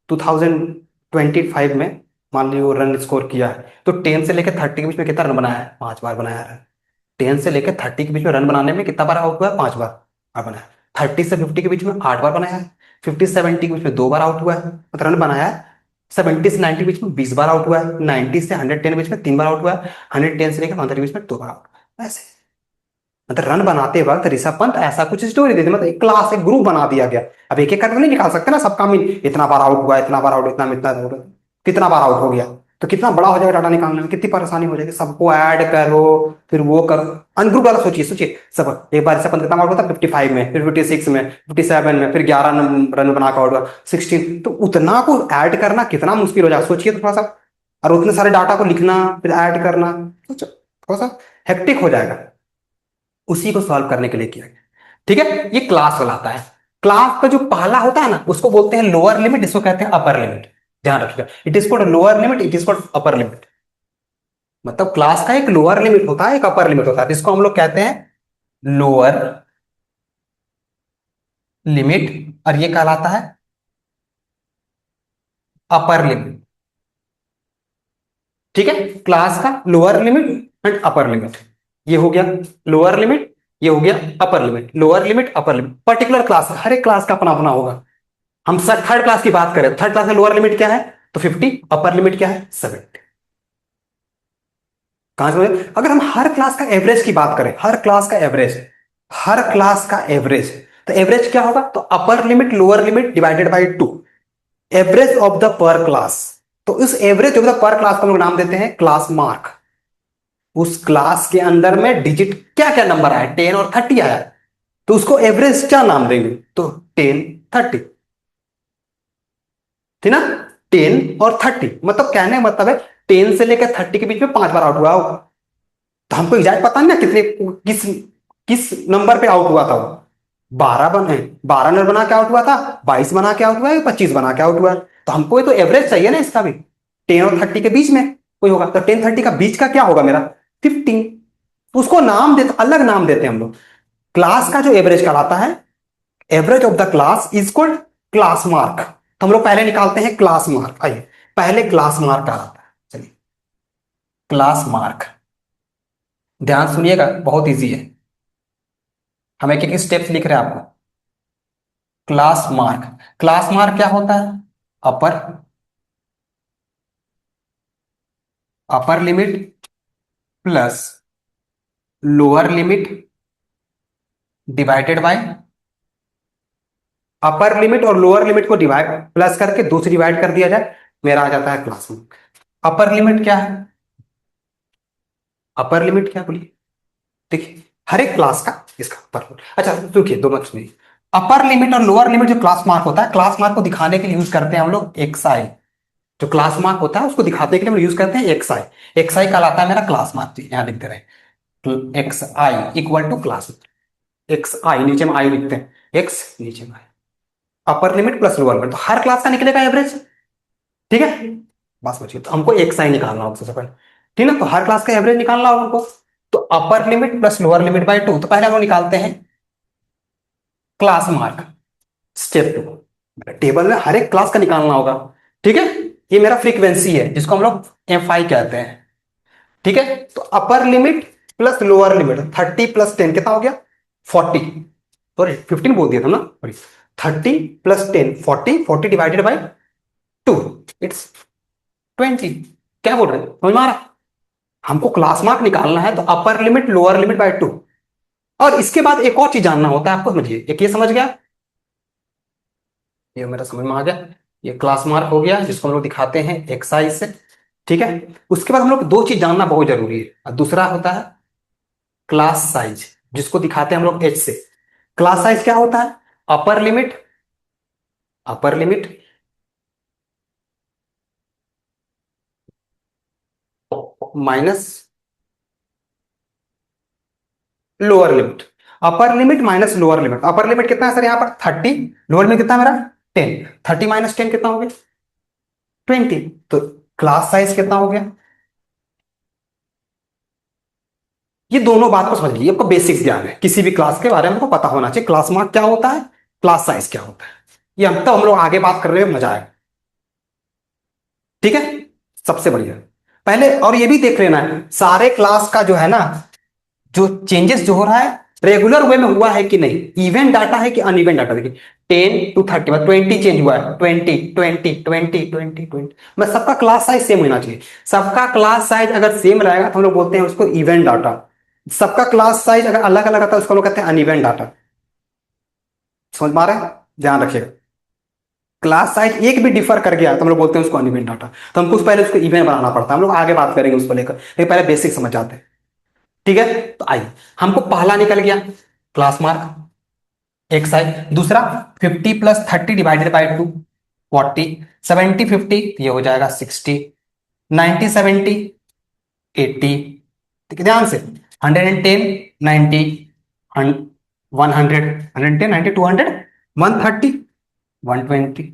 Speaker 1: 2025 में मान लीजिए वो रन स्कोर किया है, तो 10 से लेकर 30 के बीच में कितना रन बनाया है? 5 बार बनाया है। 10 से लेकर 30 के बीच में रन बनाने में कितना बार आउट हुआ है? 5 बार बनाया है। 30 से 50 के बीच में 8 बार बनाया है। 50 से 70 के बीच में 2 बार आउट हुआ है, मतलब रन बनाया है। 70 से 90 के बीच में 20 बार आउट हुआ है। 90 से 110 के बीच में 3 बार आउट हुआ है। 110 से लेकर 100 के बीच में 2 बार आउट हुआ है। ऐसे मतलब रन बनाते वक्त ऋषभ पंत ऐसा कुछ स्टोरी देते, मतलब एक क्लास, एक ग्रुप बना दिया गया। अब एक एक करके नहीं निकाल सकते ना सबका मीन, इतना बार आउट हुआ, इतना बार आउट, इतना इतना आउट, कितना बार आउट हो गया, तो कितना बड़ा हो जाएगा डाटा निकालने में, कितनी परेशानी हो जाएगी। सबको ऐड करो, फिर वो करो। अनग्रुप वाला सोचिए, सोचिए सब एक बार ऋषभ पंत कितना आउट होता है? 55 में, फिर 56 में, 57 में, फिर 11 रन बना कर आउट हुआ, 16। तो उतना को ऐड करना कितना मुश्किल हो जाएगा, सोचिए तो थोड़ा सा। और उतने सारे डाटा को लिखना फिर ऐड करना, सोचो थोड़ा सा हेक्टिक हो जाएगा। उसी को सॉल्व करने के लिए किया गया। ठीक है, ये क्लास वाला आता है। क्लास का जो पहला होता है ना, उसको बोलते हैं लोअर लिमिट, इसको कहते हैं अपर लिमिट। ध्यान रखिएगा, it is called lower limit, it is called upper limit. मतलब क्लास का एक लोअर लिमिट होता है, एक अपर लिमिट होता है, जिसको हम लोग कहते हैं लोअर लिमिट, और ये कहलाता है अपर लिमिट। ठीक है, क्लास का lower limit and upper limit, ये हो गया लोअर लिमिट, ये हो गया upper limit. Lower limit, upper limit, particular class, हर एक क्लास का अपना अपना होगा। हम सर थर्ड क्लास की बात करें, थर्ड क्लास का लोअर लिमिट क्या है? तो 50, अपर लिमिट क्या है? 70। कहां से? अगर हम हर क्लास का एवरेज की बात करें, हर क्लास का एवरेज, हर क्लास का एवरेज, तो एवरेज क्या होगा? तो upper limit lower limit divided by 2, average of the पर क्लास। तो इस एवरेज ऑफ द पर क्लास को हम लोग नाम देते हैं क्लास मार्क। उस क्लास के अंदर में डिजिट क्या क्या नंबर आया, 10 और 30 आया, तो उसको एवरेज क्या नाम देंगे? तो 10, 30, ठीक ना? 10 और 30, मतलब कहने का मतलब है 10 से लेकर 30 के बीच में 5 बार आउट हुआ होगा। तो हमको एग्जैक्ट पता नहीं ना कितने, किस किस नंबर पे आउट हुआ था वो। 12 बने, 12 रन बना के आउट हुआ था, 22 बना के आउट हुआ है, 25 बना के आउट हुआ है। तो हमको ये तो एवरेज चाहिए ना इसका भी। 10 और 30 के बीच में कोई होगा, तो 10 30 का बीच का क्या होगा मेरा? 15। तो उसको नाम देते, अलग नाम देते हैं हम लोग। क्लास का जो एवरेज कहलाता है, average of the class is called class mark. तो हम लोग पहले निकालते हैं क्लास मार्क। आइए पहले क्लास मार्क कहलाता है, चलिए क्लास मार्क। ध्यान सुनिएगा, बहुत इजी है, हम एक एक स्टेप्स लिख रहे हैं आपको। क्लास मार्क, क्लास मार्क क्या होता है? Upper, upper limit plus lower limit divided by, upper limit और लोअर लिमिट को डिवाइड प्लस करके दो से डिवाइड कर दिया जाए, मेरा आ जाता है क्लास मार्क। अपर लिमिट क्या है? अपर लिमिट क्या बोलिए, देखिए हर एक क्लास का इसका अपर लिमिट। अच्छा देखिए, दो मत सुनिए। अपर लिमिट और लोअर लिमिट जो क्लास मार्क होता है, क्लास मार्क को दिखाने के लिए यूज करते हैं हम लोग एक्सआई। जो क्लास मार्क होता है उसको दिखाने के लिए हम यूज करते हैं एक्सआई। एक्सआई कहलाता है मेरा क्लास मार्क, यहां लिखते रहे X I equal to class, X I नीचे में आई लिखते हैं, एक्स नीचे में I, upper limit plus lower limit, तो हर क्लास का निकलेगा एवरेज। ठीक है, बस बचिए, तो हमको एक्स आई निकालना होगा सबसे पहले। ठीक है ना, तो हर क्लास का एवरेज निकालना होगा हमको। तो upper limit plus lower limit by 2, तो पहले हम लोग निकालते हैं class mark. Step two, table में हर एक क्लास का निकालना होगा। ठीक है, ये मेरा फ्रीक्वेंसी है जिसको हम लोग एफ आई कहते हैं। ठीक है, तो upper limit plus lower limit, 30 + 10 कितना हो गया? 40। सॉरी 15 बोल दिया था ना, सॉरी। 30 + 10 40, 40 divided by 2 it's 20। क्या बोल रहे हैं, समझ में आ रहा? हमको क्लास मार्क निकालना है तो upper limit lower limit by 2। और इसके बाद एक और चीज जानना होता है आपको, समझिए। एक ये समझ गया, ये मेरा समझ में आ गया। ये क्लास मार्क हो गया जिसको हम लोग दिखाते हैं एक्साइज से। ठीक है, उसके बाद हम लोग दो चीज जानना बहुत जरूरी है, और दूसरा होता है क्लास साइज, जिसको दिखाते हैं हम लोग एच से। क्लास साइज क्या होता है? Upper limit, upper limit minus lower limit. Upper limit minus lower limit. Upper limit कितना है सर यहाँ पर? 30। लोअर लिमिट कितना है मेरा? 10। 30 - 10 कितना हो गया? 20। तो क्लास साइज कितना हो गया? ये दोनों बात को समझ लीजिए, आपको बेसिक्स ज्ञान है, किसी भी क्लास के बारे में आपको पता होना चाहिए। क्लास मार्क क्या होता है, क्लास साइज क्या होता है, ये हम लोग आगे बात करने में मजा आएगा। ठीक है, सबसे बढ़िया। पहले और ये भी देख लेना है, सारे क्लास का जो है ना, जो चेंजेस जो हो रहा है रेगुलर वे में हुआ है कि नहीं, इवेंट डाटा है कि अनइवेंट डाटा। देखिए 10 to 30 मतलब 20 चेंज हुआ है, 20 20 20 20 20। मैं सबका क्लास साइज सेम होना चाहिए। सबका क्लास साइज अगर सेम रहेगा तो हम लोग बोलते हैं उसको इवेंट डाटा। सबका क्लास साइज अगर अलग अलग आता है उसको हम लोग कहते हैं अनइवेंट डाटा। समझ पा रहे हैं? ध्यान रखिएगा, क्लास साइज एक भी डिफर कर गया तो हम लोग बोलते हैं उसको अनइवेंट डाटा। तो हमको पहले उसको इवेंट बनाना पड़ता है, हम लोग आगे बात करेंगे उसको लेकर, लेकिन पहले बेसिक समझ जाते हैं। ठीक है, तो आइए, हमको पहला निकल गया क्लास मार्क एक साइड। दूसरा 50 + 30 डिवाइडेड बाई 2 40। 70 50 ये हो जाएगा 60। 90 70 80। ठीक है, ध्यान से। 110 90 100 110 90 200 130 120।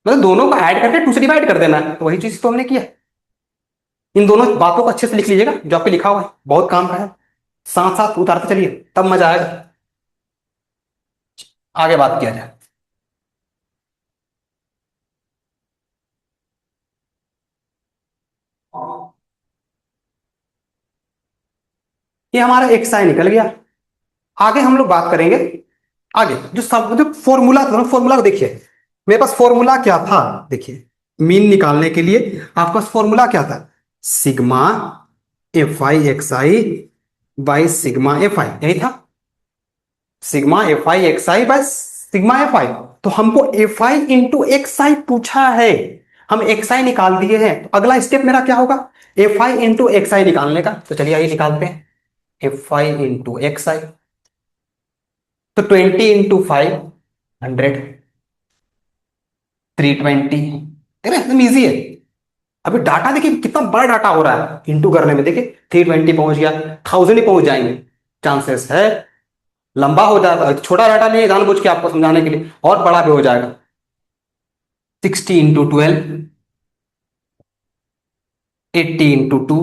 Speaker 1: मतलब दोनों को ऐड करके 2 से डिवाइड कर देना है, तो वही चीज तो हमने किया। इन दोनों बातों को अच्छे से लिख लीजिएगा, जो आपको लिखा हुआ है बहुत काम का है। साथ साथ उतारते चलिए, तब मजा आएगा। आगे बात किया जाए। ये हमारा एक साइन निकल गया। आगे हम लोग बात करेंगे, आगे जो सब जो फॉर्मूला था, फॉर्मूला को देखिए। मेरे पास फॉर्मूला क्या था, देखिए। मीन निकालने के लिए आपके पास फॉर्मूला क्या था? Sigma F I X I by sigma F आई, यही था। Sigma F I X I by sigma F आई। तो हमको एफ आई इंटू एक्स आई पूछा है, हम एक्स आई निकाल दिए हैं। तो अगला स्टेप मेरा क्या होगा? एफ आई इंटू एक्स आई निकालने का। तो चलिए आइए निकालते हैं। एफ आई इंटू एक्स आई, तो 20 × 5 100, 320। देख रहे एकदम ईजी है। अभी डाटा देखिए कितना बड़ा डाटा हो रहा है इंटू करने में, देखिए 320 पहुंच गया, 1000 ही पहुंच जाएंगे, चांसेस है। लंबा हो जाएगा, छोटा डाटा नहीं है, जानबूझ के आपको समझाने के लिए, और बड़ा भी हो जाएगा। 60 × 12, 80 × 2,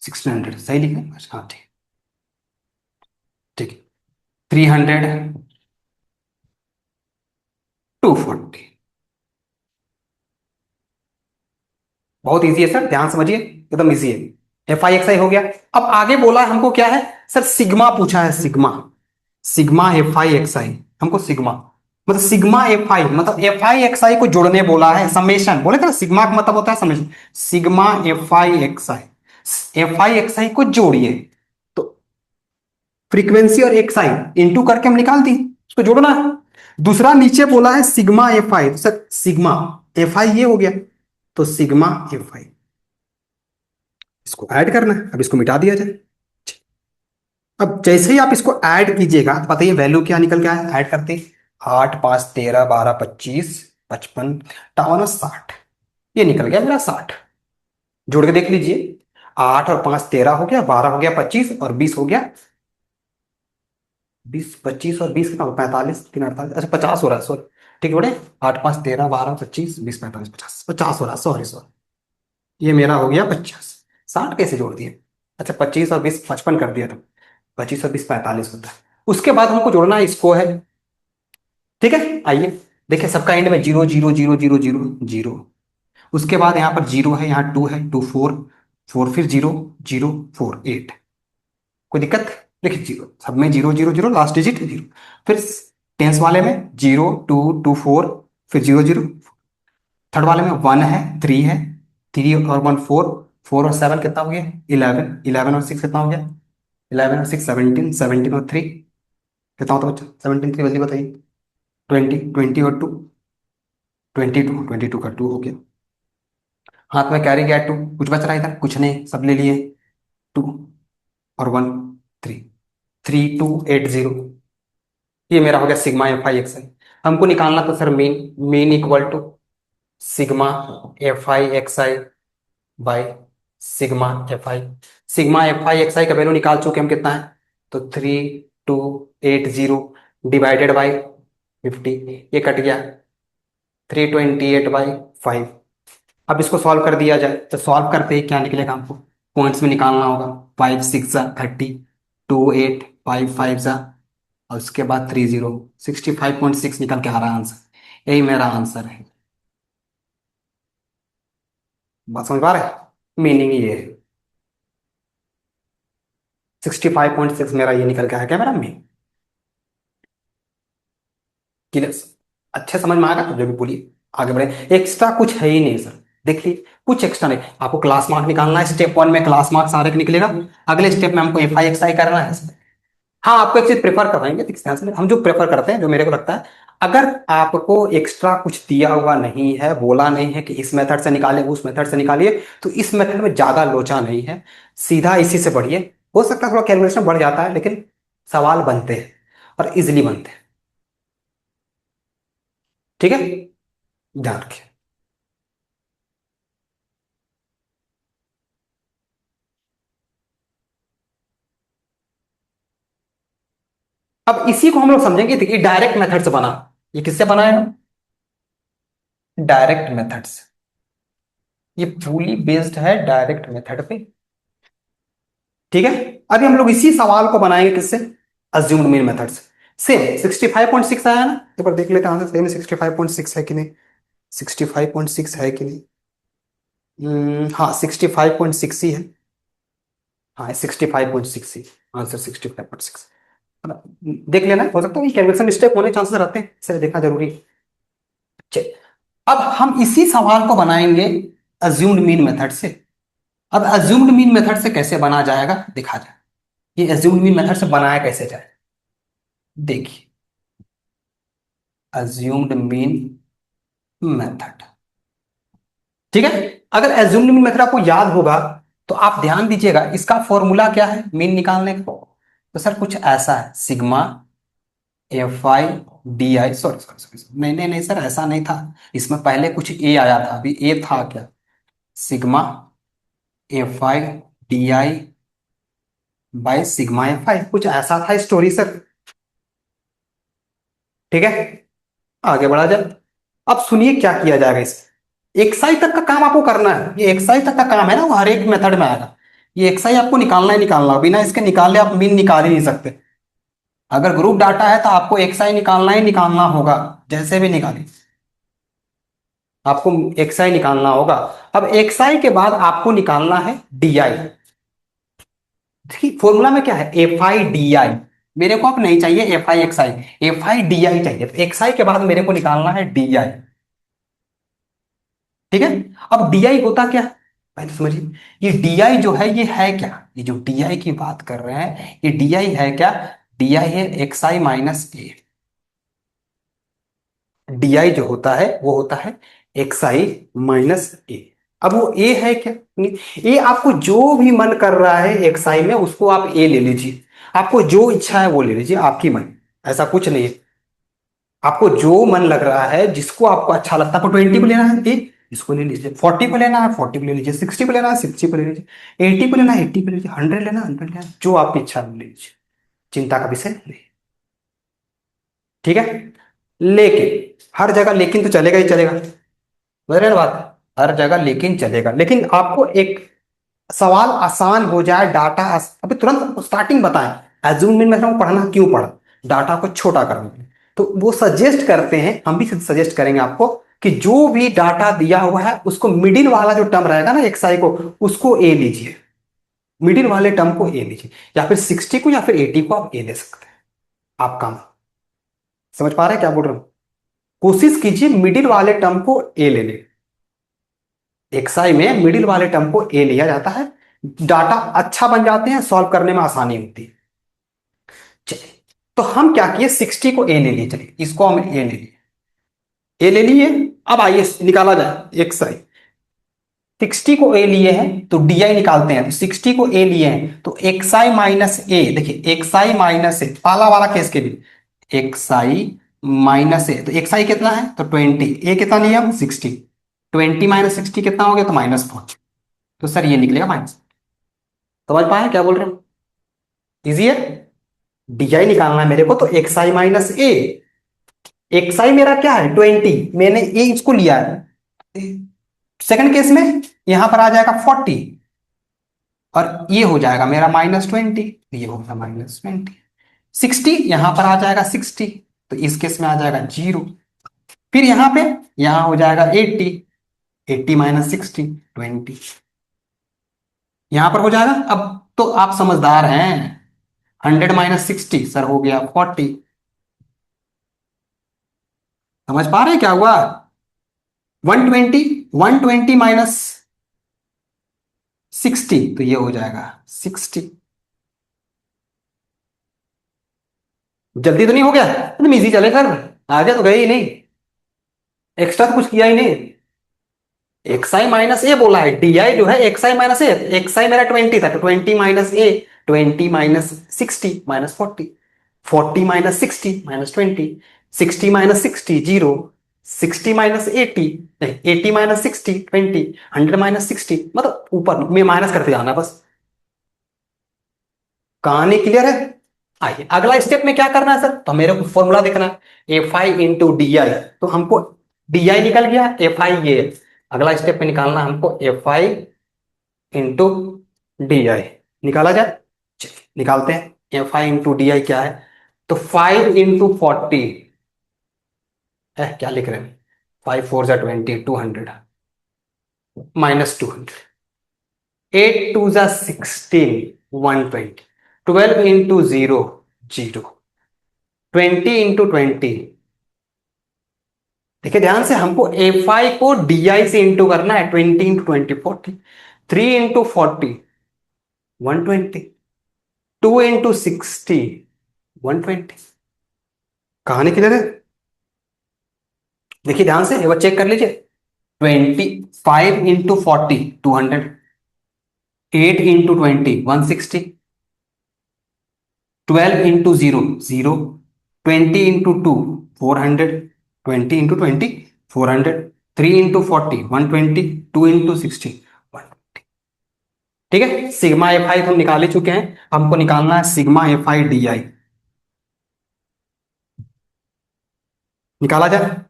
Speaker 1: 1600 सही लिखे? हाँ ठीक। ठीक है, 300, 240। बहुत इजी है सर, ध्यान समझिए, एकदम इजी है। एफ आई एक्स आई हो गया। अब आगे बोला है हमको क्या है सर? सिग्मा पूछा है, sigma. Sigma F I X I, हमको सिग्मा मतलब सिग्मा एफ आई मतलब एफ आई एक्स आई को जोड़ने बोला है, समेशन बोले थे ना, सिग्मा का मतलब होता है summation. Sigma F I X I, F I X I को जोड़िए। तो फ्रीक्वेंसी और एक्स आई इंटू करके हम निकाल दी, उसको जोड़ना है। दूसरा नीचे बोला है सिग्मा एफ आई, तो सर सिग्मा एफ आई ये हो गया, तो सिग्मा एफ आई, इसको ऐड करना है। अब इसको मिटा दिया जाए। अब जैसे ही आप इसको ऐड कीजिएगा तो बताइए वैल्यू क्या निकल के आया ऐड करते? 8 5 13 12 25 55 58 60, ये निकल गया मेरा 60। जोड़ के देख लीजिए, 8 और 5 13 हो गया, 12 हो गया 25 और 20 हो गया 20 25 और 20 कितना 45 3 48, अच्छा 50 हो रहा है, सॉरी। ठीक है बड़े, 8 5 13 12 25 20 45 50 50 हो रहा है, सॉरी सॉरी। ये मेरा हो गया 50। 60 कैसे जोड़ दिए? अच्छा 25 और 20 55 कर दिया था, 25 और 20 45 होता है। उसके बाद हमको जोड़ना है इसको है। ठीक है, आइए देखिए, सबका एंड में zero zero zero zero zero zero. उसके बाद यहाँ पर जीरो है, यहाँ टू है, टू फोर, फोर फिर जीरो, जीरो फोर एट। कोई दिक्कत? देखिए जीरो, सब में zero zero zero, last digit zero. फिर टेंस वाले में जीरो टू टू फोर, फिर जीरो जीरो। थर्ड वाले में वन है, थ्री है, थ्री और वन फोर, फोर और सेवन कितना हो गया? इलेवन, इलेवन और सिक्स कितना हो गया? इलेवन और सिक्स सेवनटीन, सेवनटीन और थ्री कितना होता है बच्चा? सेवनटीन, थ्री जल्दी बताइए। ट्वेंटी, ट्वेंटी और two, twenty two, twenty two का टू हो गया। हाथ में कैरी गया टू, कुछ बच रहा है इधर? कुछ नहीं, सब ले लिए। टू और one, three, three two eight zero. ये मेरा हो गया sigma F I X I. हमको निकालना तो sir mean, mean equal to sigma F I X I by sigma F I. Sigma F I X I का वैल्यू निकाल चुके हम, कितना है? तो three two eight zero divided by fifty, ये कट गया, 328/5। अब इसको सॉल्व कर दिया जाए तो सॉल्व करते ही क्या निकलेगा हमको? पॉइंट्स में निकालना होगा। फाइव सिक्स ज़ा 30, टू एट, फाइव फाइव ज़ा, और उसके बाद थ्री जीरो, 65.6 निकल के आ रहा है आंसर। यही मेरा आंसर है। बात समझ पा रहे? मीनिंग ये है, 65.6 मेरा ये निकल के आया। क्या मेरा मीन क्लियर? अच्छे समझ में आएगा तो जो भी बोलिए, आगे बढ़े। एक्स्ट्रा कुछ है ही नहीं सर, देखिए कुछ एक्स्ट्रा नहीं। आपको क्लास मार्क निकालना है, स्टेप वन में क्लास मार्क सारे का निकलेगा। अगले स्टेप में हमको एफ आई एक्स आई करना है। हाँ, आपको एक चीज प्रेफर करवाएंगे, देखिए ध्यान से, हम जो प्रेफर करते हैं, जो मेरे को लगता है, अगर आपको एक्स्ट्रा कुछ दिया हुआ नहीं है, बोला नहीं है कि इस मेथड से निकाले, उस मेथड से निकालिए, तो इस मेथड में ज्यादा लोचा नहीं है, सीधा इसी से बढ़िए। हो सकता है थोड़ा कैलकुलेशन बढ़ जाता है, लेकिन सवाल बनते हैं और इजिली बनते हैं। ठीक है, ध्यान रखिए। अब इसी को हम लोग समझेंगे, देखिए डायरेक्ट मेथड से बना। ये किससे बना है? डायरेक्ट मेथड से। ये फुली बेस्ड है डायरेक्ट मेथड पे। ठीक है, अभी हम लोग इसी सवाल को बनाएंगे किससे? अज्यूम्ड मीन मेथड से। सेम 65.6 आया ना, एक बार देख लेते हैं आंसर, सेम 65.6 है कि नहीं। 65.6 है कि नहीं? हाँ 65.6 ही है। हाँ 65.6 ही आंसर, 65.6। देख लेना, हो सकता है कैलकुलेशन मिस्टेक होने चांसेस रहते हैं, इसे देखना जरूरी है। चलिए, अब हम इसी सवाल को बनाएंगे अज्यूम्ड मीन मेथड से। अब अज्यूम्ड मीन मेथड से कैसे बना जाएगा देखा जाए। ये अज्यूम्ड मीन मेथड से बनाया कैसे जाए, देखिए। अज्यूम्ड मीन मेथड, ठीक है। अगर एज्यूम्ड मीन मेथड आपको याद होगा तो आप ध्यान दीजिएगा, इसका फॉर्मूला क्या है मीन निकालने का? तो सर कुछ ऐसा है, sigma F I D I, sorry sorry sorry, नहीं नहीं नहीं सर, ऐसा नहीं था। इसमें पहले कुछ ए आया था, अभी ए था क्या? Sigma F I D I by sigma F आई, कुछ ऐसा था स्टोरी सर। ठीक है, आगे बढ़ा जाए। अब सुनिए क्या किया जाएगा इसमें। एक्साई तक का काम आपको करना है, ये एक्साई तक का काम है ना, वो हर एक मेथड में आएगा। ये एक्साई आपको निकालना ही निकालना, बिना इसके निकाले आप मीन निकाल ही नहीं सकते। अगर ग्रुप डाटा है तो आपको एक्साई निकालना ही निकालना होगा, जैसे भी निकाले आपको एक्साई निकालना होगा। अब एक्साई के बाद आपको निकालना है डीआई। देखिए फॉर्मूला में क्या है, एफ आई डी आई। मेरे को अब नहीं चाहिए F I X I, F I D आई चाहिए। तो एक्स आई के बाद मेरे को निकालना है डी आई। ठीक है, अब डी आई होता क्या है पहले समझिए। ये डी आई जो है ये है क्या? ये जो डी आई की बात कर रहे हैं, ये डी आई है क्या? डी आई है x I minus A. D I जो होता है वो होता है एक्स आई माइनस ए। अब वो ए है क्या? ए आपको जो भी मन कर रहा है एक्स आई में, उसको आप ए ले लीजिए। आपको जो इच्छा है वो ले लीजिए, आपकी मन, ऐसा कुछ नहीं है। आपको जो मन लग रहा है, जिसको आपको अच्छा लगता है, आपको 20 को लेना है ए, इसको ले लीजिए। 40 को लेना है 40 को ले लीजिए। 60 को लेना है 60 को ले लीजिए। 80 को लेना है 80 को ले लीजिए। 100 लेना है 100 लेना है, जो आपकी इच्छा है वो ले लीजिए। चिंता का विषय नहीं। ठीक है, लेकिन हर जगह लेकिन तो चलेगा ही चलेगा, समझ रहे हैं ना बात? हर जगह लेकिन चलेगा, लेकिन आपको एक सवाल आसान हो जाए, डाटा अभी तुरंत स्टार्टिंग बताएं, एज्यूम में हम पढ़ना क्यों पढ़ा, डाटा को छोटा करने के लिए। तो वो सजेस्ट करते हैं, हम भी सजेस्ट करेंगे आपको कि जो भी डाटा दिया हुआ है उसको मिडिल वाला जो टर्म रहेगा ना एक्सआई को, उसको ए लीजिए, मिडिल वाले टर्म को ए लीजिए, या फिर 60 को या फिर 80 को आप ए ले सकते हैं। आप काम समझ पा रहे हैं क्या बोल रहा हूं? कोशिश कीजिए मिडिल वाले टर्म को ए ले ले। एक्सआई में मिडिल वाले टर्म को ए लिया जाता है, डाटा अच्छा बन जाते हैं, सॉल्व करने में आसानी होती है। चलिए, तो हम क्या किए, 60 को ए ले लिए, चलिए इसको हम ए ले लिए, ए ले लिए। अब आइए निकाला जाए एक्सआई। 60 को ए लिए हैं तो डीआई निकालते हैं, तो 60 को ए लिए हैं तो एक्सआई माइनस ए, देखिए एक्सआई माइनस ए, पहला वाला केस के लिए एक्सआई माइनस ए, तो एक्सआई कितना है तो 20, ए कितना लिया हम 60, 20 माइनस 60 कितना हो गया तो -4, तो सर ये निकलेगा माइनस। समझ पाए क्या बोल रहे हैं? इजी है। डीआई निकालना है मेरे को, तो एक्सआई माइनस ए, एक्सआई मेरा क्या है 20, मैंने ए इसको लिया है। सेकंड केस में यहां पर आ जाएगा 40 और ये हो जाएगा मेरा -20, ये होगा -20, 60 यहां पर आ जाएगा 60, तो इस केस में आ जाएगा 0, फिर यहां पे यहां हो जाएगा 80, 80 माइनस 60 20, यहां पर हो जाएगा। अब तो आप समझदार हैं, 100 माइनस 60 सर हो गया 40। समझ पा रहे हैं क्या हुआ? 120, 120 माइनस 60 तो ये हो जाएगा 60। जल्दी तो नहीं हो गया, एकदम इजी चले सर, आगे तो गए ही नहीं, एक्स्ट्रा तो कुछ किया ही नहीं। एक्सआई माइनस ए बोला है, डीआई जो है एक्सआई माइनस ए, एक्सआई मेरा 20 था तो 20 माइनस ए, 20 minus 60 -40, 40 minus 60 -20, 60 minus 60 0, 60 minus 80, 80 minus 60 20, 100 minus 60, मतलब ऊपर में माइनस करते जाना बस। कहानी क्लियर है? आइए अगला स्टेप में क्या करना है सर, तो मेरे को फॉर्मूला देखना है, F I into D I, तो हमको डी आई निकल गया, एफ आई ये, अगला स्टेप में निकालना है हमको F I into D I, निकाला जाए। चलिए निकालते हैं, F I into D I क्या है, तो 5 इंटू 40, क्या लिख रहे हैं, 5 4 जा 20, 200 -200, 8 2 जा 16, 120, 12 इंटू 0 0, 20 इंटू 20, देखिए ध्यान से, हमको एफ आई को डी आई से इंटू करना है, 20 इंटू 20 40, 3 इंटू 40 120, 2 इंटू 60 120। कहानी क्लियर है? देखिए ध्यान से एक बार चेक कर लीजिए, 5 into 40 200, 8 into 20 160, 12 into 0 0, 20 into 2 400, 20 into 20 400, 3 into 40 120, 2 into 60 120। ठीक है, सिग्मा एफ आई हम निकाल ही चुके हैं, हमको निकालना है सिग्मा एफ आई डी आई, निकाला जाए।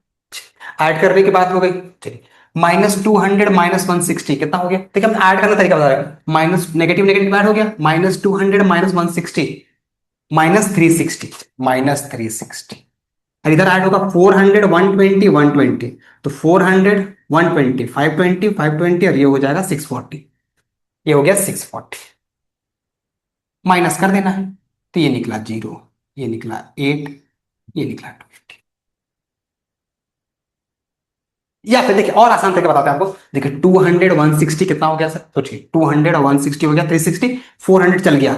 Speaker 1: ऐड करने की बात हो गई, चलिए -200 -160 कितना हो गया, देखिए हम ऐड करने का तरीका बता रहे हैं, माइनस नेगेटिव नेगेटिव ऐड हो गया, -200 -160 -360, -360, और इधर ऐड होगा 400 120 120, तो 400 120 520 520, और ये हो जाएगा 640, ये हो गया 640, माइनस कर देना है, तो ये निकला 0, ये निकला 8, ये निकला 20। या फिर देखिए और आसान तरीका बताते हैं आपको, देखिए 200 160 कितना हो गया सर, सोचिए 200 और 160 हो गया 360, 400 चल गया,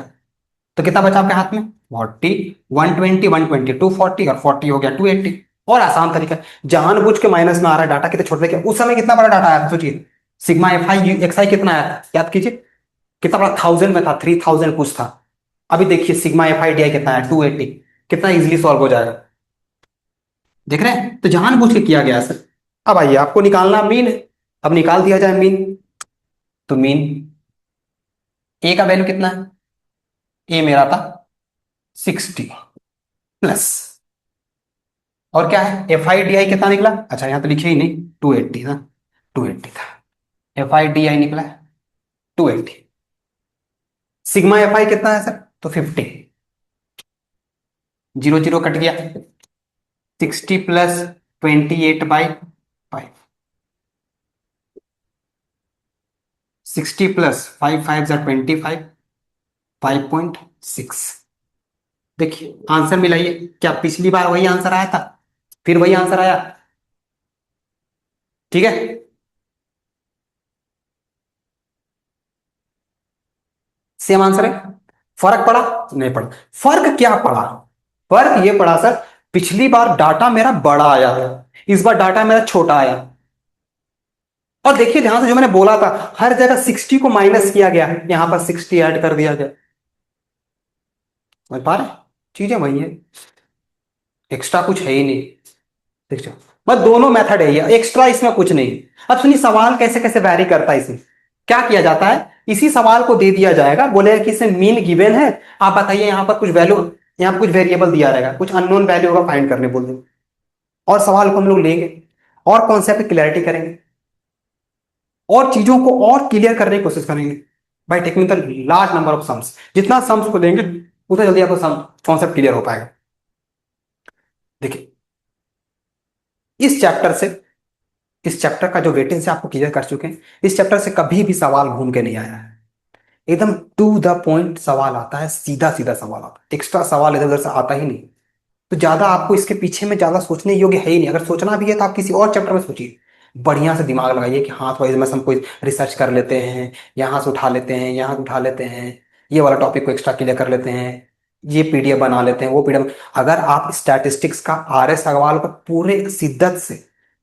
Speaker 1: तो कितना बचा आपके हाथ में 40, 120 120 240, और 40 हो गया 280। और आसान तरीका, जानबूझ के माइनस में आ रहा है डाटा, कितने छोटे, उस समय कितना बड़ा डाटा आया था सोचिए, सिग्मा एफ आई एक्स आई कितना आया था याद कीजिए, कितना बड़ा, 1000 में था, 3000 कुछ था। अभी देखिए सिग्मा एफ आई डी आई कितना है 280, कितना इजीली सॉल्व हो जाएगा, देख रहे हैं, तो जानबूझ के किया गया सर। अब आइए आपको निकालना मीन, अब निकाल दिया जाए मीन, तो मीन ए का वैल्यू कितना है, ए मेरा था 60 प्लस, और क्या है एफ आई डी आई कितना निकला, अच्छा यहां तो लिखे ही नहीं, 280 था, 280 था, एफ आई डी आई निकला 280, सिग्मा एफ आई कितना है सर, तो 50, जीरो जीरो कट गया, 60 + 28/5, 60 + 5 5 = 25, 5.6। देखिए आंसर मिलाइए, क्या पिछली बार वही आंसर आया था, फिर वही आंसर आया? ठीक है, सेम आंसर है। फर्क पड़ा? नहीं पड़ा। फर्क क्या पड़ा? फर्क ये पड़ा सर, पिछली बार डाटा मेरा बड़ा आया था, इस बार डाटा मेरा छोटा आया। और देखिए ध्यान से, जो मैंने बोला था, हर जगह 60 को माइनस किया गया, यहां पर 60 ऐड कर दिया गया। समझ पा रहे? चीजें वही है, एक्स्ट्रा कुछ है ही नहीं। देखो बस दोनों मेथड है, ये एक्स्ट्रा इसमें कुछ नहीं। अब सुनिए सवाल कैसे कैसे वैरी करता है इसमें। क्या किया जाता है, इसी सवाल को दे दिया जाएगा, बोलेगा कि इसमें मीन गिवन है, आप बताइए यहाँ पर कुछ वैल्यू, यहाँ पर कुछ वेरिएबल दिया रहेगा, कुछ अननोन वैल्यू होगा, फाइंड करने बोल देंगे, और सवाल को हम लोग लेंगे और कॉन्सेप्ट की क्लैरिटी करेंगे और चीजों को और क्लियर करने की कोशिश करेंगे by taking the large number of sums. जितना सम्स को देंगे उतना जल्दी आपको सम कॉन्सेप्ट क्लियर हो पाएगा। देखिए इस चैप्टर से, इस चैप्टर का जो वेटेज से आपको क्लियर कर चुके हैं, इस चैप्टर से कभी भी सवाल घूम के नहीं आया है, एकदम टू द पॉइंट सवाल आता है, सीधा सीधा सवाल आता है, एक्स्ट्रा सवाल इधर उधर से आता ही नहीं। तो ज्यादा आपको इसके पीछे में ज्यादा सोचने योग्य है ही नहीं। अगर सोचना भी है तो आप किसी और चैप्टर में सोचिए, बढ़िया से दिमाग लगाइए कि हाँ थोड़ा इसमें हम कोई रिसर्च कर लेते हैं, यहाँ से उठा लेते हैं, यहाँ से उठा लेते हैं, ये वाला टॉपिक को एक्स्ट्रा क्लियर कर लेते हैं, ये पीडीएफ बना लेते हैं, वो पीडीएफ। अगर आप स्टैटिस्टिक्स का आर एस अग्रवाल का पूरे शिद्दत से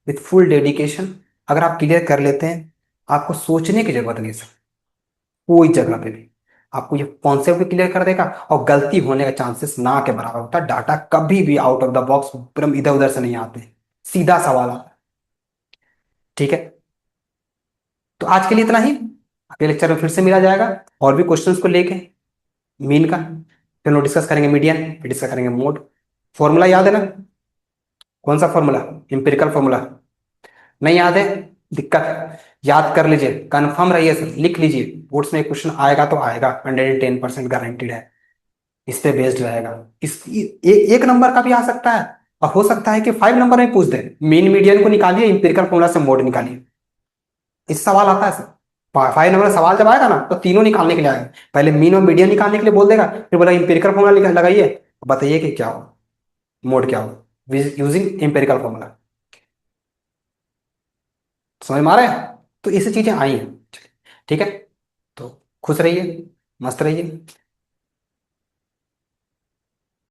Speaker 1: विथ फुल डेडिकेशन अगर आप क्लियर कर लेते हैं, आपको सोचने की जरूरत नहीं सर, कोई जगह पे भी। आपको ये कॉन्सेप्ट भी क्लियर कर देगा और गलती होने का चांसेस ना के बराबर होता है। डाटा कभी भी आउट ऑफ द बॉक्स एकदम इधर उधर से नहीं आते हैं, सीधा सवाल आता है। ठीक है, तो आज के लिए इतना ही, अगले लेक्चर में फिर से मिला जाएगा और भी क्वेश्चंस को लेके मीन का, फिर हम डिस्कस करेंगे मीडियन, फिर डिस्कस करेंगे मोड। फॉर्मूला याद है ना? कौन सा फॉर्मूला? Empirical formula. नहीं याद है? दिक्कत, याद कर लीजिए, कंफर्म रहिए सर, लिख लीजिए, बोर्ड्स में क्वेश्चन आएगा तो आएगा, 110% गारंटीड है, इस पे बेस्ड रहेगा। एक नंबर का भी आ सकता है और हो सकता है कि 5 नंबर में पूछ दे, मीन मीडियन को निकालिए, इंपेरिकल फॉर्मूला से मोड निकालिए, इस सवाल आता है सर। 5 नंबर का सवाल जब आएगा ना तो तीनों निकालने के लिए आएगा, पहले मीन और मीडियन निकालने के लिए बोल देगा, फिर बोला इंपेरिकल फॉर्मूला लगाइए, बताइए कि क्या हो, मोड क्या हो, यूजिंग इंपेरिकल फॉर्मूला। समझ में आ रहा है? तो ऐसी चीजें आई हैं। ठीक है, तो खुश रहिए, मस्त रहिए।